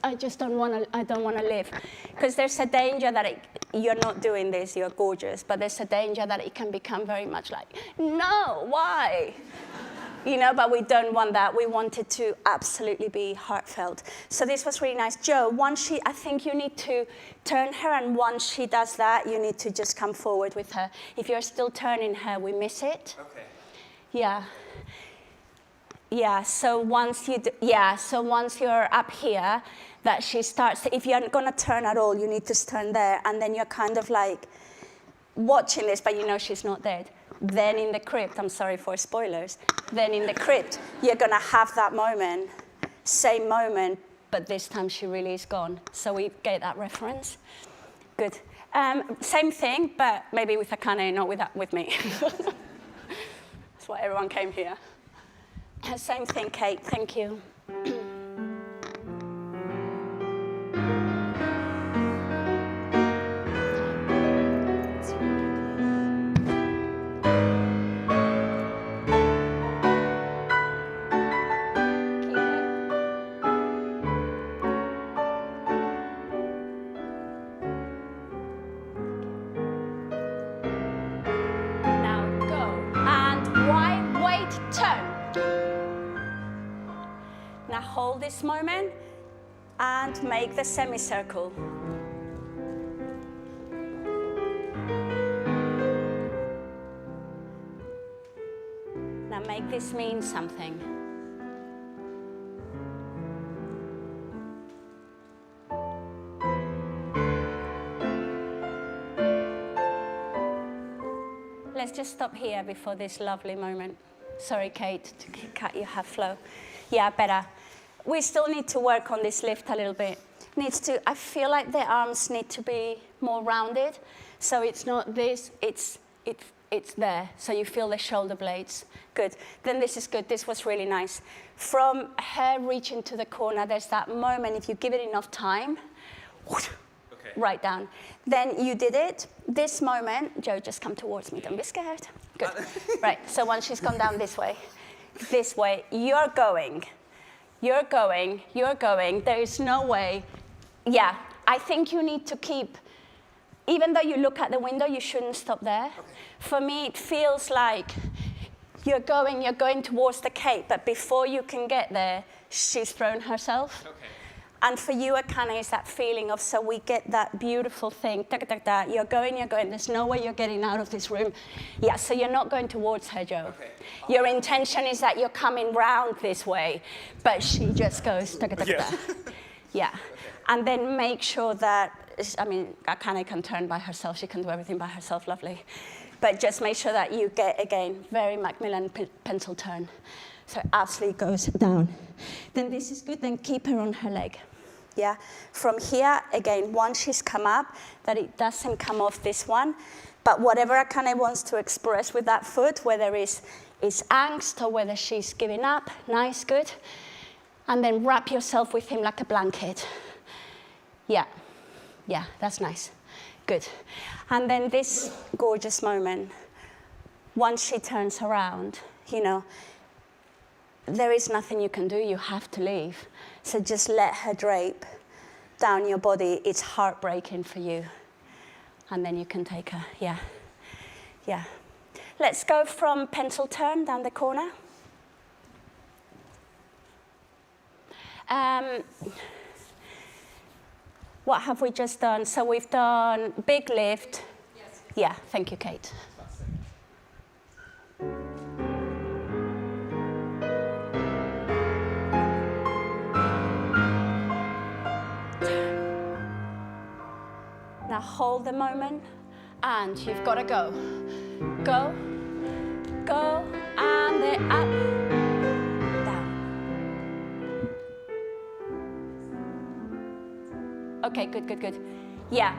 I just don't want to live. Because there's a danger that you're not doing this, you're gorgeous, but there's a danger that it can become very much like, no, why? But we don't want that. We want it to absolutely be heartfelt. So this was really nice. Joe, I think you need to turn her, and once she does that, you need to just come forward with her. If you're still turning her, we miss it. Okay. Yeah. Yeah, so once you're up here, that she starts, if you're going to turn at all, you need to turn there, and then you're kind of like watching this, but she's not dead. Then in the crypt, I'm sorry for spoilers, then in the crypt, you're going to have that moment, same moment, but this time she really is gone. So we get that reference. Good. Same thing, but maybe with Akane, not with me. That's why everyone came here. Same thing, Kate. Thank you. Hold this moment and make the semicircle. Now make this mean something. let's just stop here before this lovely moment. Sorry, Kate, to cut you half flow. Yeah, better. We still need to work on this lift a little bit. I feel like the arms need to be more rounded. So it's not this, it's there. So you feel the shoulder blades. Good. Then this is good. This was really nice. From her reaching to the corner, there's that moment, if you give it enough time, right down. Then you did it. This moment, Joe, just come towards me. Don't be scared. Good. Right. So once she's gone down this way, you're going. There is no way. Yeah. I think you need to keep, even though you look at the window, you shouldn't stop there. Okay. For me, it feels like you're going towards the cape, but before you can get there, she's thrown herself. Okay. And for you, Akane, is that feeling of, so we get that beautiful thing, you're going, there's no way you're getting out of this room. Yeah, so you're not going towards her, Joe. Okay. Your intention is that you're coming round this way, but she just goes, Yeah. Okay. And then make sure that, Akane can turn by herself, she can do everything by herself, lovely. But just make sure that you get, again, very MacMillan pencil turn. So it absolutely goes down. Then this is good, then keep her on her leg. Yeah, from here, again, once she's come up, that it doesn't come off this one, but whatever Akane wants to express with that foot, whether it's angst or whether she's giving up, nice, good. And then wrap yourself with him like a blanket. Yeah, that's nice, good. And then this gorgeous moment, once she turns around, there is nothing you can do, you have to leave. So just let her drape down your body. It's heartbreaking for you. And then you can take her, yeah. Let's go from pencil turn down the corner. What have we just done? So we've done big lift. Yes. Yeah, thank you, Kate. Now hold the moment, and you've got to go. Go, and then up, down. Okay, good. Yeah,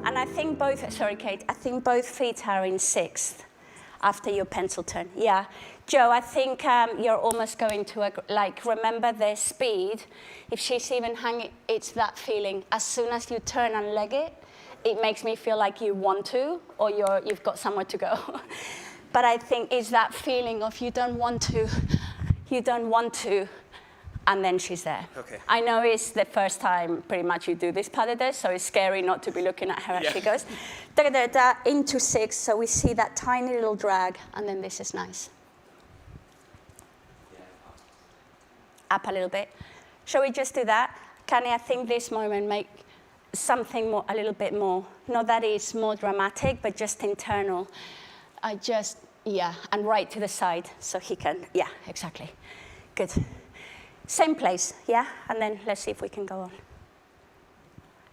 and I think both feet are in sixth after your pencil turn. Yeah, Joe, I think you're almost going to, remember the speed. If she's even hanging, it's that feeling. As soon as you turn and leg it, it makes me feel like you want to, or you've got somewhere to go. But I think it's that feeling of you don't want to, and then she's there. Okay. I know it's the first time pretty much you do this pas de deux, so it's scary not to be looking at her as she goes. Into six, so we see that tiny little drag, and then this is nice. Up a little bit. Shall we just do that? Can I think this moment make something more, a little bit more, not that it's more dramatic, but just internal. And right to the side, so he can, exactly. Good. Same place, and then let's see if we can go on.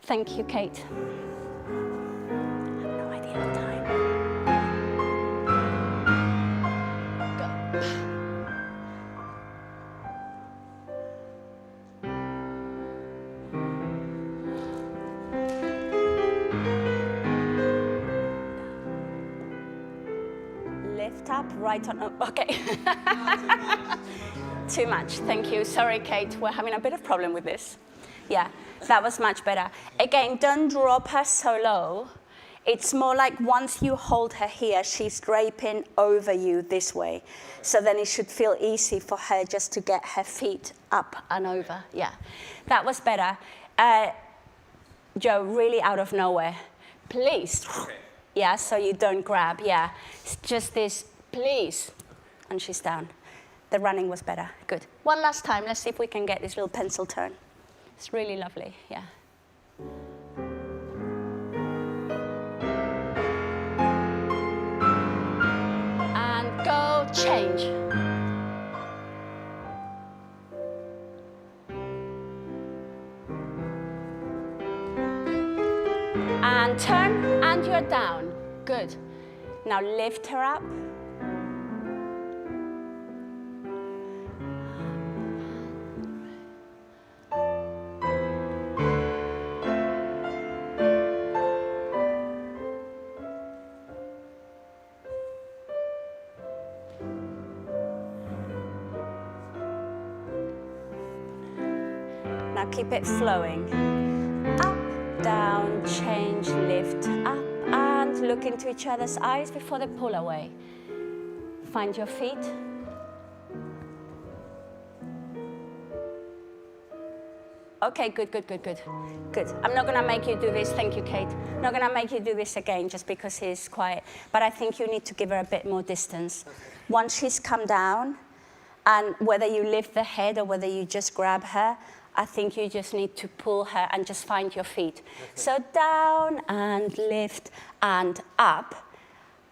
Thank you, Kate. I have no idea of time. Go. Up, right on, okay. Too much, thank you. Sorry, Kate, we're having a bit of problem with this. Yeah, that was much better. Again, don't drop her so low. It's more like once you hold her here, she's draping over you this way. So then it should feel easy for her just to get her feet up and over. Yeah, that was better. Joe, really out of nowhere. Please. Okay. Yeah, so you don't grab, It's just this, please. And she's down. The running was better, good. One last time, let's see if we can get this little pencil turn. It's really lovely, And go, change. And turn, and you're down, good. Now lift her up. Now keep it flowing. Up, down, change, lift, up, and look into each other's eyes before they pull away. Find your feet. Okay, good. Good. I'm not gonna make you do this, thank you, Kate. I'm not gonna make you do this again just because he's quiet, but I think you need to give her a bit more distance. Once she's come down, and whether you lift the head or whether you just grab her, I think you just need to pull her and just find your feet. So down and lift and up,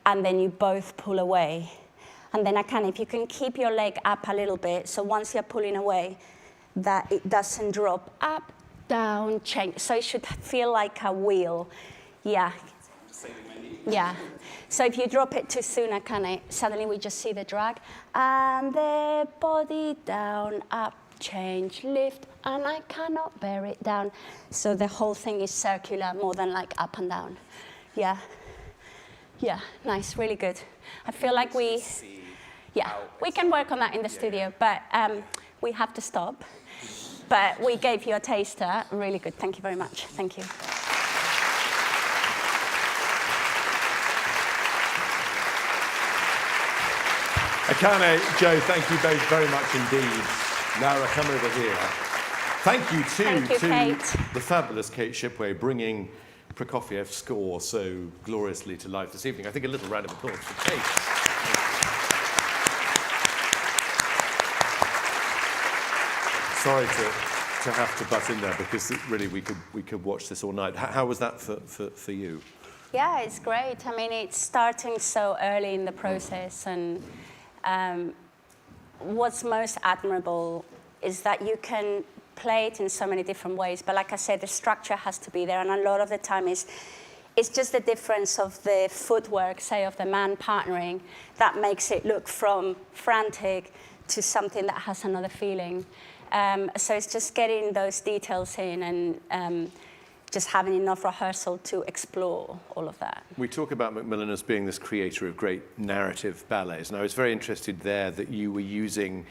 and then you both pull away. And then Akane, if you can keep your leg up a little bit, so once you're pulling away, that it doesn't drop. Up, down, change. So it should feel like a wheel. Yeah. Yeah. So if you drop it too soon, Akane, suddenly we just see the drag. And the body down, up, change, lift, and I cannot bear it down. So the whole thing is circular more than like up and down. Yeah. Yeah, nice, really good. I feel like we can work on that in the studio, but we have to stop. But we gave you a taster, really good. Thank you very much. Thank you. Akane, Joe, thank you both very much indeed. Laura, come over here. Thank you to Kate. The fabulous Kate Shipway, bringing Prokofiev's score so gloriously to life this evening. I think a little round of applause for Kate. Sorry to have to butt in there because really we could watch this all night. How was that for you? Yeah, it's great. I mean, it's starting so early in the process, and what's most admirable is that you can play it in so many different ways. But like I said, the structure has to be there, and a lot of the time it's just the difference of the footwork, say, of the man partnering, that makes it look from frantic to something that has another feeling. So it's just getting those details in and just having enough rehearsal to explore all of that. We talk about MacMillan as being this creator of great narrative ballets, and I was very interested there that you were using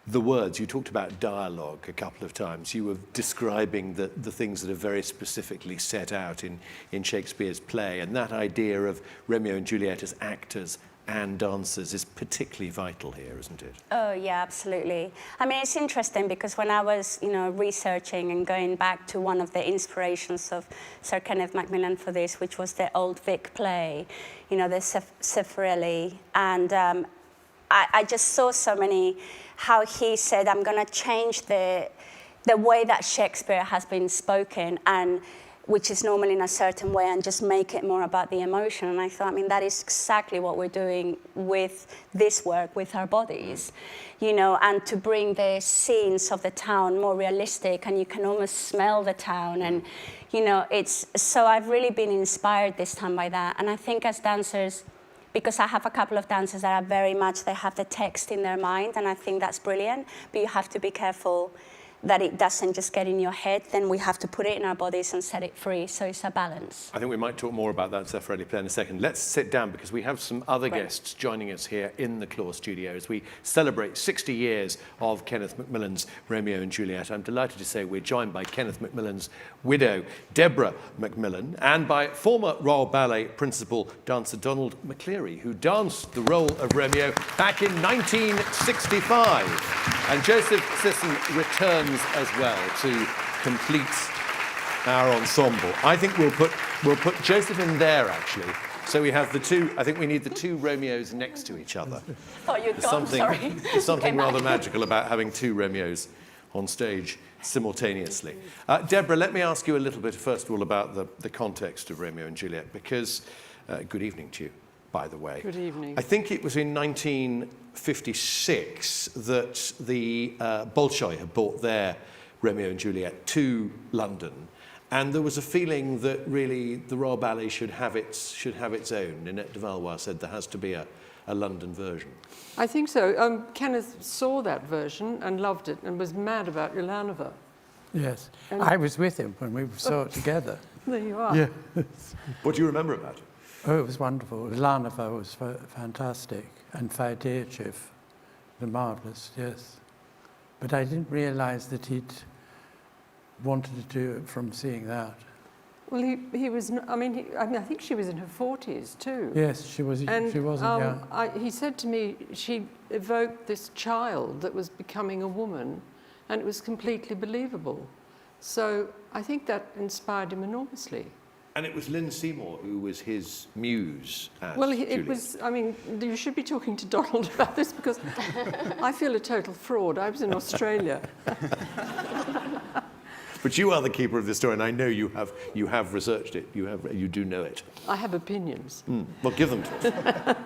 the words. You talked about dialogue a couple of times. You were describing the things that are very specifically set out in Shakespeare's play, and that idea of Romeo and Juliet as actors and dancers is particularly vital here, isn't it? Oh, yeah, absolutely. I mean, it's interesting because when I was, researching and going back to one of the inspirations of Sir Kenneth MacMillan for this, which was the Old Vic play, the Zeffirelli, and I just saw so many, how he said, I'm going to change the way that Shakespeare has been spoken, and which is normally in a certain way, and just make it more about the emotion. And I thought, that is exactly what we're doing with this work, with our bodies, and to bring the scenes of the town more realistic, and you can almost smell the town. And, so I've really been inspired this time by that. And I think as dancers, because I have a couple of dancers that are very much, they have the text in their mind, and I think that's brilliant, but you have to be careful that it doesn't just get in your head, then we have to put it in our bodies and set it free. So it's a balance. I think we might talk more about that Zeffirelli play in a second. Let's sit down because we have some other guests joining us here in the Claw studio as we celebrate 60 years of Kenneth MacMillan's Romeo and Juliet. I'm delighted to say we're joined by Kenneth MacMillan's widow, Deborah MacMillan, and by former Royal Ballet principal dancer Donald MacLeary, who danced the role of Romeo back in 1965. And Joseph Sissens returns as well to complete our ensemble. I think we'll put Joseph in there actually. So we have the two. I think we need the two Romeos next to each other. Oh, you're gone. Sorry. There's something rather magical about having two Romeos on stage simultaneously. Deborah, let me ask you a little bit first of all about the context of Romeo and Juliet, because good evening to you, by the way. Good evening. I think it was in 1956 that the Bolshoi had brought their Romeo and Juliet to London, And there was a feeling that really the Royal Ballet should have its own. Ninette de Valois said there has to be a London version. I think so. Kenneth saw that version and loved it and was mad about Ilanova. Yes, And- I was with him when we saw it together. There you are. Yeah. What do you remember about it? Oh, it was wonderful. Ilanova was fantastic, and Faidechev, the marvellous, yes. But I didn't realise that he'd wanted to do it from seeing that. Well, he was. I mean, I think she was in her 40s too. Yes, she was. And She wasn't young. he said to me, she evoked this child that was becoming a woman, and it was completely believable. So I think that inspired him enormously. And it was Lynn Seymour who was his muse as Well, Juliet. it was. I mean, you should be talking to Donald about this because I feel a total fraud. I was in Australia. But you are the keeper of the story, and I know you have researched it. You do know it. I have opinions. Well, give them to us.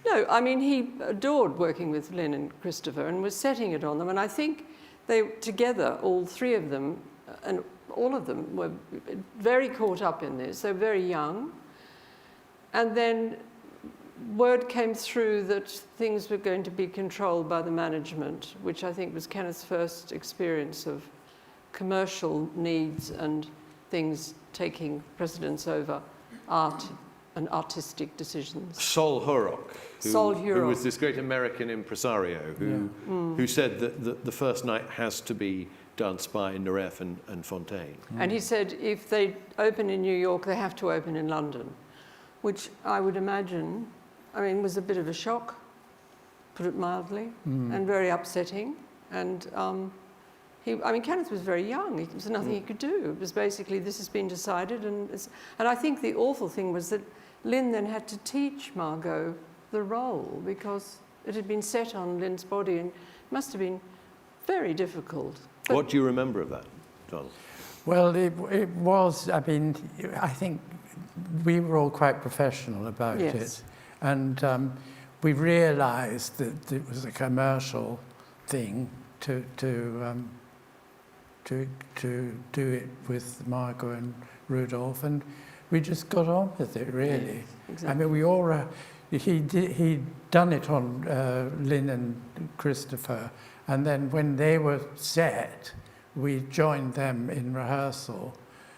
No, I mean, he adored working with Lynn and Christopher and was setting it on them. And I think they together, all three of them, and all of them were very caught up in this. They were very young. And then word came through that things were going to be controlled by the management, which I think was Kenneth's first experience of commercial needs and things taking precedence over art and artistic decisions. Sol Hurok, who was this great American impresario who said that the first night has to be danced by Nareff and Fontaine. And he said if they open in New York, they have to open in London, which I would imagine, I mean, was a bit of a shock, put it mildly, and very upsetting. And Kenneth was very young. There was nothing he could do. It was basically, this has been decided. And I think the awful thing was that Lynn then had to teach Margot the role because it had been set on Lynn's body and it must have been very difficult. But What do you remember of that, John? Well, it was, I mean, I think we were all quite professional about Yes. it. And we realised that it was a commercial thing to do it with Margot and Rudolph, and we just got on with it, really. Yes, exactly. I mean, we all, he'd done it on Lynn and Christopher, and then when they were set, we joined them in rehearsal.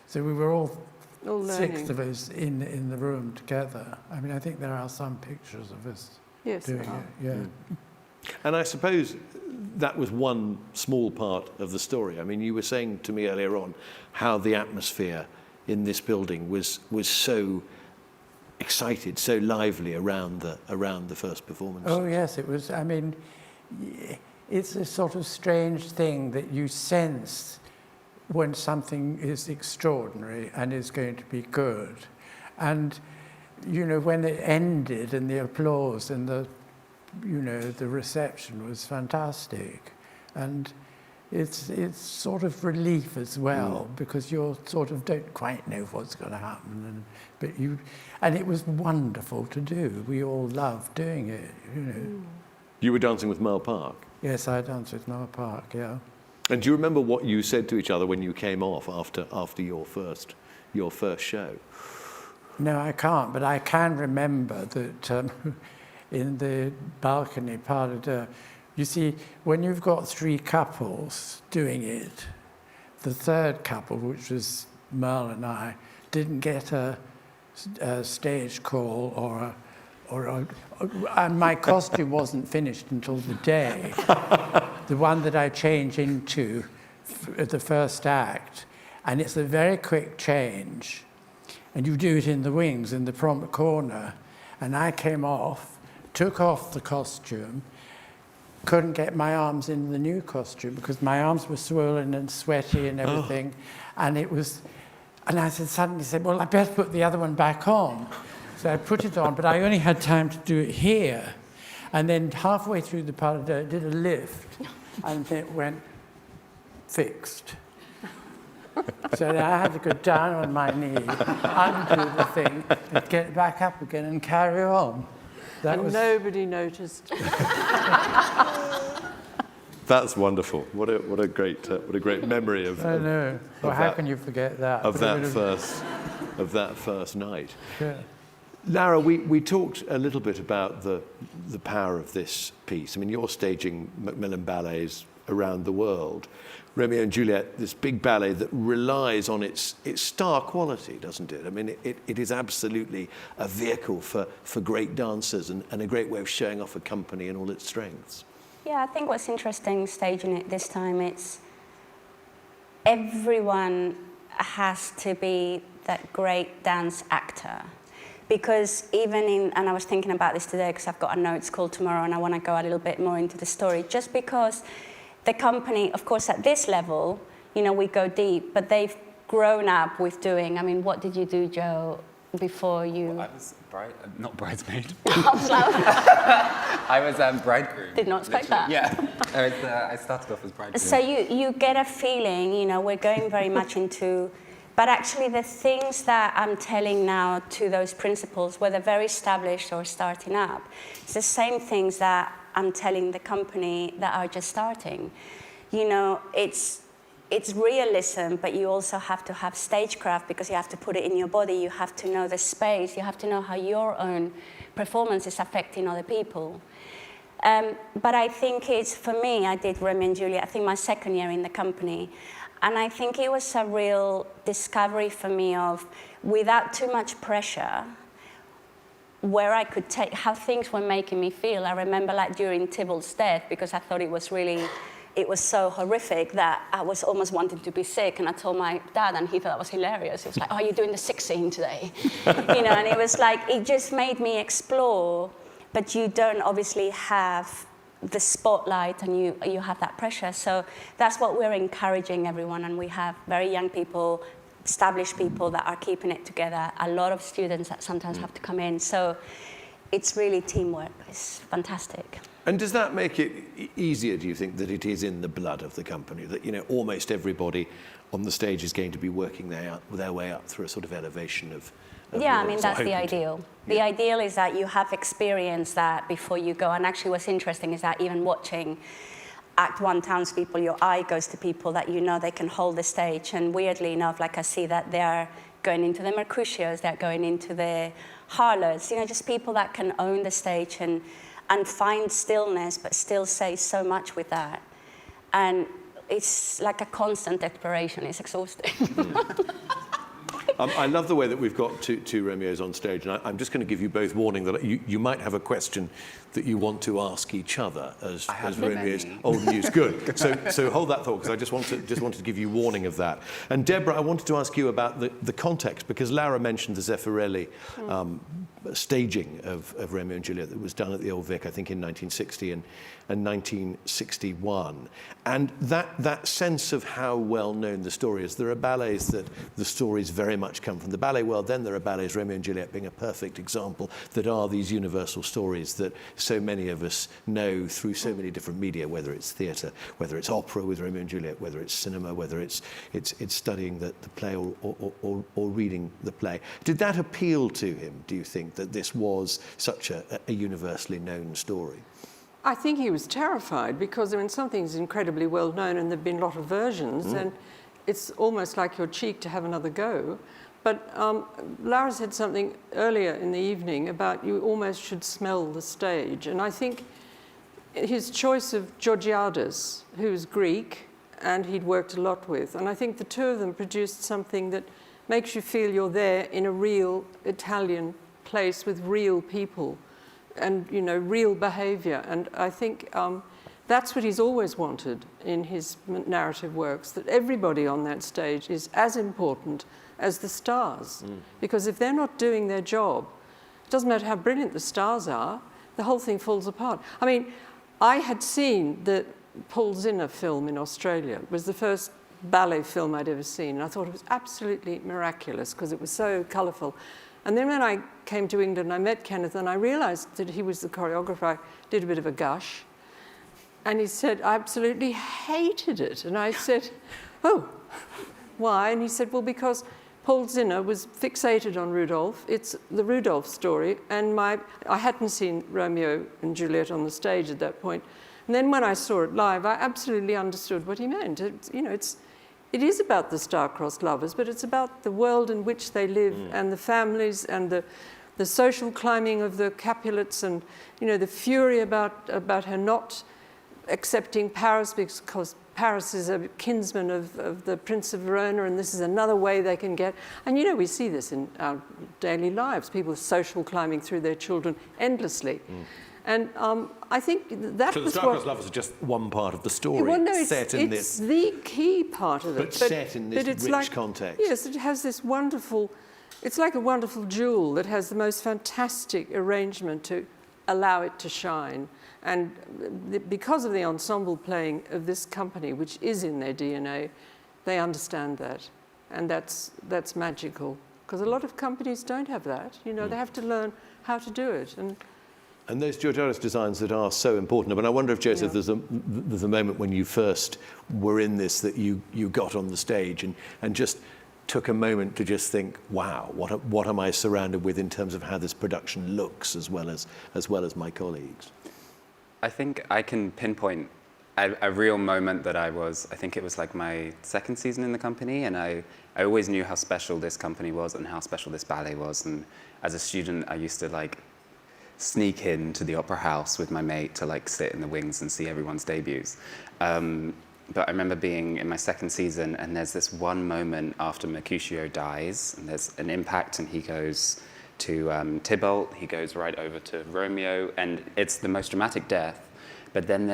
So we were all six learning. of us in the room together. I mean, I think there are some pictures of us Yes, doing there are. it, yeah. And I suppose that was one small part of the story. I mean, you were saying to me earlier on how the atmosphere in this building was so excited, so lively around the first performance. Oh, yes, it was. I mean, it's a sort of strange thing that you sense when something is extraordinary and is going to be good. And, you know, when it ended and the applause and the reception was fantastic. And it's sort of relief as well, because you sort of don't quite know what's going to happen. And it was wonderful to do. We all loved doing it, you know. You were dancing with Mel Park. Yes, I danced with Noah Park, yeah. And do you remember what you said to each other when you came off after your first show? No, I can't, but I can remember that in the balcony part of the, you see, when you've got three couples doing it, the third couple, which was Merle and I, didn't get a stage call and my costume wasn't finished until the day. The one that I change into the first act, and it's a very quick change, and you do it in the wings, in the prompt corner, and I came off, took off the costume, couldn't get my arms in the new costume because my arms were swollen and sweaty and everything, and I suddenly said, well, I better put the other one back on. So I put it on, but I only had time to do it here. And then halfway through the part of it, I did a lift, and it went fixed. So then I had to go down on my knee, undo the thing, and get it back up again and carry on. And nobody noticed. That's wonderful. What a great memory of. I know. Well, how can you forget that? Of that first night. Yeah. Lara, we talked a little bit about the power of this piece. I mean, you're staging MacMillan ballets around the world. Romeo and Juliet, this big ballet that relies on its star quality, doesn't it? I mean, it is absolutely a vehicle for great dancers and a great way of showing off a company and all its strengths. Yeah, I think what's interesting staging it this time, it's everyone has to be that great dance actor. Because and I was thinking about this today because I've got a notes call tomorrow and I want to go a little bit more into the story, just because the company, of course, at this level, we go deep, but they've grown up with doing, I mean, what did you do, Joe, before you... Well, I was not bridesmaid. I was bridegroom. Did not expect that. Yeah, I started off as bridegroom. So you get a feeling, we're going very much into... But actually the things that I'm telling now to those principals, whether very established or starting up, it's the same things that I'm telling the company that are just starting. It's realism, but you also have to have stagecraft because you have to put it in your body, you have to know the space, you have to know how your own performance is affecting other people. But I think for me, I did Romeo and Juliet, I think my second year in the company, and I think it was a real discovery for me of, without too much pressure, where I could take, how things were making me feel. I remember during Tybalt's death, because I thought it was so horrific that I was almost wanting to be sick. And I told my dad, and he thought that was hilarious. He was like, "Oh, you're doing the sick scene today." And it was it just made me explore, but you don't obviously have the spotlight and you have that pressure. So that's what we're encouraging everyone. And we have very young people, established people that are keeping it together, a lot of students that sometimes have to come in. So it's really teamwork. It's fantastic. And does that make it easier, do you think, that it is in the blood of the company, that almost everybody on the stage is going to be working their way up through a sort of elevation of yeah, I mean, that's the ideal. The ideal is that you have experienced that before you go. And actually what's interesting is that even watching Act One townspeople, your eye goes to people that they can hold the stage. And weirdly enough, I see that they're going into the Mercutios, they're going into the Harlots, just people that can own the stage and find stillness, but still say so much with that. And it's like a constant exploration. It's exhausting. I love the way that we've got two Romeos on stage, and I'm just going to give you both warning that you might have a question that you want to ask each other as Romeo's old news. Good. So hold that thought, because I just wanted to give you warning of that. And Deborah, I wanted to ask you about the context, because Lara mentioned the Zeffirelli staging of Romeo and Juliet that was done at the Old Vic, I think in 1960 and 1961. And that sense of how well known the story is. There are ballets that the stories very much come from the ballet world. Then there are ballets, Romeo and Juliet being a perfect example, that are these universal stories that so many of us know through so many different media, whether it's theatre, whether it's opera with Romeo and Juliet, whether it's cinema, whether it's studying the play or reading the play. Did that appeal to him, do you think, that this was such a universally known story? I think he was terrified because, something's incredibly well known and there have been a lot of versions and it's almost like your cheek to have another go. But Lara said something earlier in the evening about you almost should smell the stage. And I think his choice of Georgiades, who's Greek and he'd worked a lot with, and I think the two of them produced something that makes you feel you're there in a real Italian place with real people. And real behaviour, and I think that's what he's always wanted in his narrative works, that everybody on that stage is as important as the stars, because if they're not doing their job, it doesn't matter how brilliant the stars are, the whole thing falls apart. I mean, I had seen the Paul Zinner film in Australia. It was the first ballet film I'd ever seen, and I thought it was absolutely miraculous because it was so colourful. And then when I came to England, I met Kenneth, and I realised that he was the choreographer. I did a bit of a gush. And he said, I absolutely hated it. And I said, oh, why? And he said, well, because Paul Zinner was fixated on Rudolph. It's the Rudolph story. And I hadn't seen Romeo and Juliet on the stage at that point. And then when I saw it live, I absolutely understood what he meant. It is about the star-crossed lovers, but it's about the world in which they live and the families and the social climbing of the Capulets and, the fury about her not accepting Paris because Paris is a kinsman of the Prince of Verona, and this is another way they can get. And, we see this in our daily lives, people social climbing through their children endlessly. And I think that so the was Star-Crossed Lovers are just one part of the story. Well, no, it's it's the key part of it. But set in this rich context. Yes, it has this wonderful, it's like a wonderful jewel that has the most fantastic arrangement to allow it to shine. And because of the ensemble playing of this company, which is in their DNA, they understand that. And that's magical. Because a lot of companies don't have that. They have to learn how to do it. And those Georgiades designs that are so important. But I wonder if, Joseph, there's a moment when you first were in this that you got on the stage and just took a moment to just think, wow, what am I surrounded with in terms of how this production looks as well as my colleagues? I think I can pinpoint a real moment that I think it was like my second season in the company, and I always knew how special this company was and how special this ballet was. And as a student, I used to sneak into the opera house with my mate to sit in the wings and see everyone's debuts. But I remember being in my second season, and there's this one moment after Mercutio dies, and there's an impact, and he goes to Tybalt, he goes right over to Romeo, and it's the most dramatic death. But then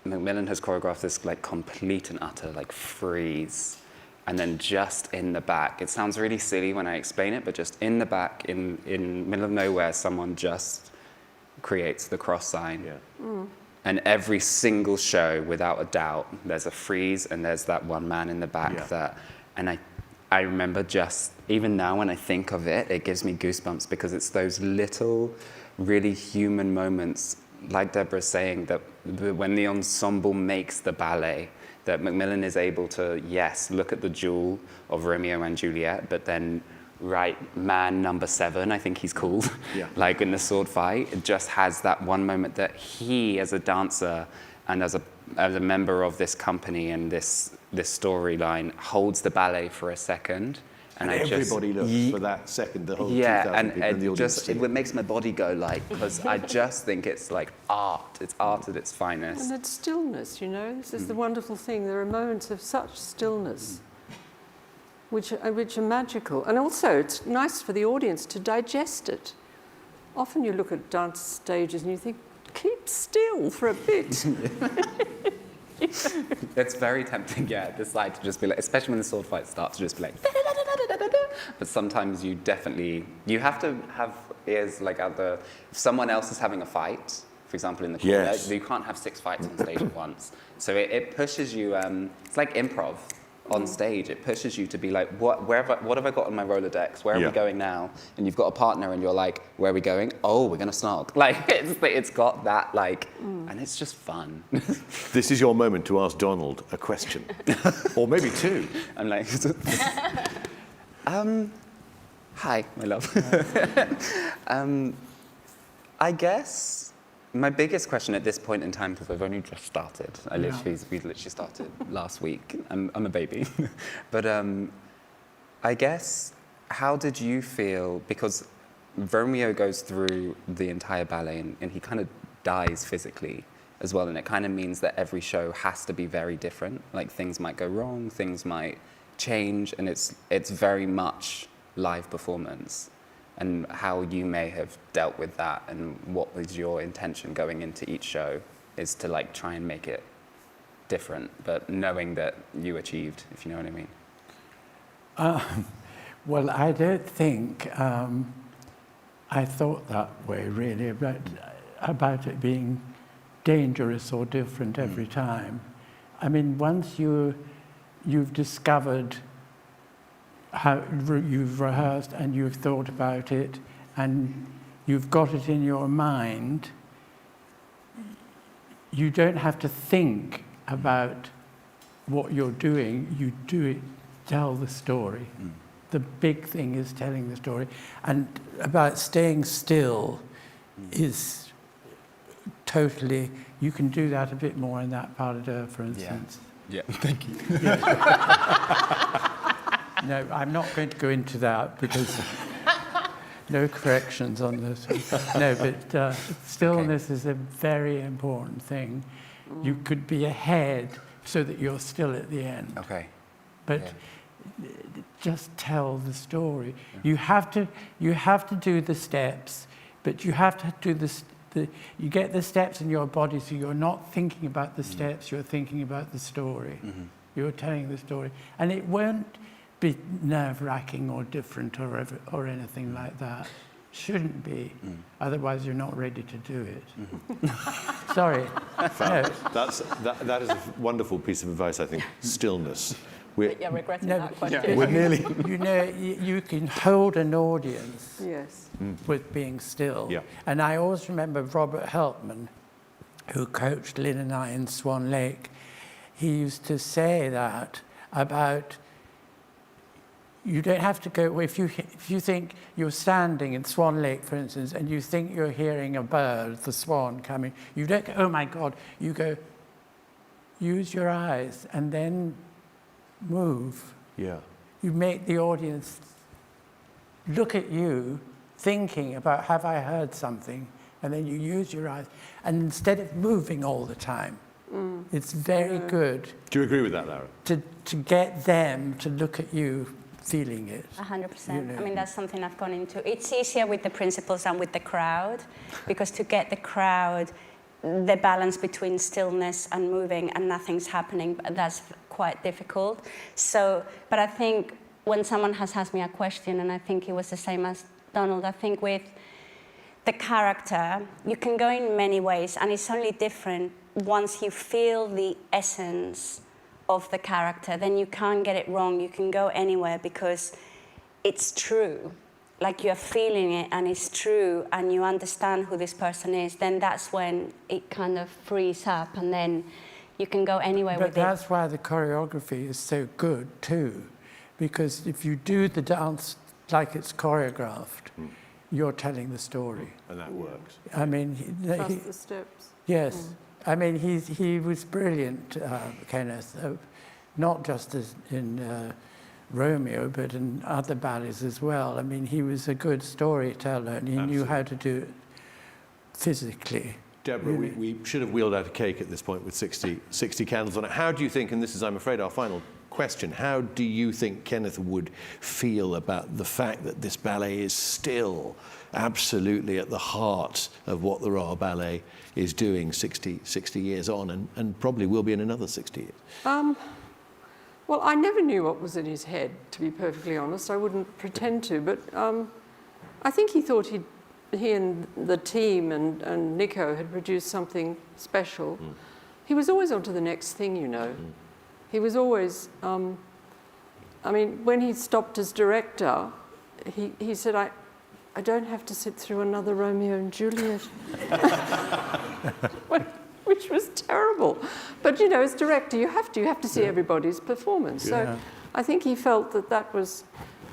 MacMillan has choreographed this complete and utter freeze. And then just in the back, it sounds really silly when I explain it, but just in the back, in middle of nowhere, someone just creates the cross sign. Yeah. And every single show, without a doubt, there's a freeze and there's that one man in the back and I remember just, even now when I think of it, it gives me goosebumps because it's those little, really human moments, like Deborah's saying, that when the ensemble makes the ballet, that MacMillan is able to, yes, look at the jewel of Romeo and Juliet, but then man number 7, I think he's called, in the sword fight, it just has that one moment that he, as a dancer and as a member of this company and this storyline, holds the ballet for a second. And everybody looks for that second, the whole 2,000 people in the audience. It makes my body go because I just think it's art. It's art at its finest. And it's stillness, This is the wonderful thing. There are moments of such stillness, which are magical. And also, it's nice for the audience to digest it. Often you look at dance stages and you think, keep still for a bit. It's very tempting, this slide to just be especially when the sword fight starts, to just be but sometimes you have to have ears out there. If someone else is having a fight, for example, in the corner, you can't have 6 fights on stage at once. So it pushes you, it's like improv on stage. It pushes you to be what have I got on my Rolodex? Where are we going now? And you've got a partner and you're where are we going? Oh, we're going to snog. It's got that, and it's just fun. This is your moment to ask Donald a question. Or maybe 2. I'm hi, my love. I guess my biggest question at this point in time, because I've only just started, we literally started last week. I'm a baby. But I guess, how did you feel, because Romeo goes through the entire ballet and he kind of dies physically as well, and it kind of means that every show has to be very different. Things might go wrong, things might change, and it's very much live performance. And how you may have dealt with that, and what was your intention going into each show, is to try and make it different, but knowing that you achieved, if you know what I mean. Well, I don't think I thought that way really about it being dangerous or different every time. I mean, once you've discovered how you've rehearsed and you've thought about it and you've got it in your mind, you don't have to think about what you're doing. You do it, tell the story. The big thing is telling the story. And about staying still is totally, you can do that a bit more in that part of deux, for instance. Yeah, thank you. No, I'm not going to go into that because no corrections on this. No, but stillness is a very important thing. You could be ahead so that you're still at the end. Okay. But just tell the story. You have to do the steps, but you have to do you get the steps in your body, so you're not thinking about the steps, you're thinking about the story. You're telling the story. And it won't be nerve-wracking or different or anything like that. Shouldn't be. Otherwise, you're not ready to do it. Sorry. No. That is a wonderful piece of advice, I think. Stillness. You're regretting that question. We're nearly... You know, you can hold an audience Yes. with being still. Yeah. And I always remember Robert Helpman, who coached Lynn and I in Swan Lake. He used to say that about, you don't have to go, if you think you're standing in Swan Lake, for instance, and you think you're hearing a bird, the swan coming, you don't go, oh my God, you go, use your eyes and then move. Yeah. You make the audience look at you, thinking about, have I heard something? And then you use your eyes. And instead of moving all the time, it's very good. Do you agree with that, Lara? To get them to look at you feeling it. 100%. You know. I mean, that's something I've gone into. It's easier with the principals than with the crowd, because to get the crowd, the balance between stillness and moving and nothing's happening, that's quite difficult. So, but I think when someone has asked me a question, and I think it was the same as Donald, I think with the character, you can go in many ways, and it's only different once you feel the essence of the character, then you can't get it wrong. You can go anywhere because it's true. Like you're feeling it and it's true and you understand who this person is, then that's when it kind of frees up and then you can go anywhere with it. But that's why the choreography is so good too, because if you do the dance like it's choreographed, you're telling the story. And that works. I mean, Plus the steps. yes. I mean, he was brilliant, Kenneth, not just in Romeo, but in other ballets as well. I mean, he was a good storyteller, and he knew how to do it physically. Deborah, we should have wheeled out a cake at this point with 60 candles on it. How do you think, and this is, I'm afraid, our final question, how do you think Kenneth would feel about the fact that this ballet is still absolutely at the heart of what the Royal Ballet is doing 60 years on, and probably will be in another 60 years? Well, I never knew what was in his head, to be perfectly honest. I wouldn't pretend to, but I think he thought he and the team and Nico had produced something special. He was always on to the next thing, you know. He was always, I mean, when he stopped as director, he said, I don't have to sit through another Romeo and Juliet. Which was terrible. But, you know, as director, you have to see everybody's performance. Yeah. So I think he felt that was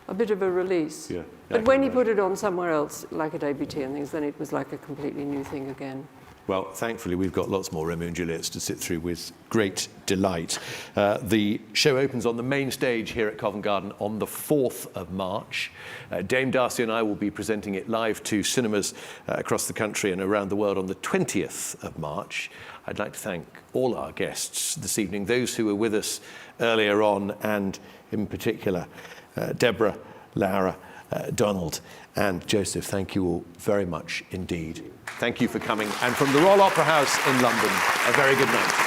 a bit of a release. Yeah. But when he put it on somewhere else, like at ABT and things, then it was like a completely new thing again. Well, thankfully, we've got lots more Romeo and Juliets to sit through with great delight. The show opens on the main stage here at Covent Garden on the 4th of March. Dame Darcy and I will be presenting it live to cinemas across the country and around the world on the 20th of March. I'd like to thank all our guests this evening, those who were with us earlier on, and in particular, Deborah, Lara, Donald and Joseph. Thank you all very much indeed. Thank you for coming. And from the Royal Opera House in London, a very good night.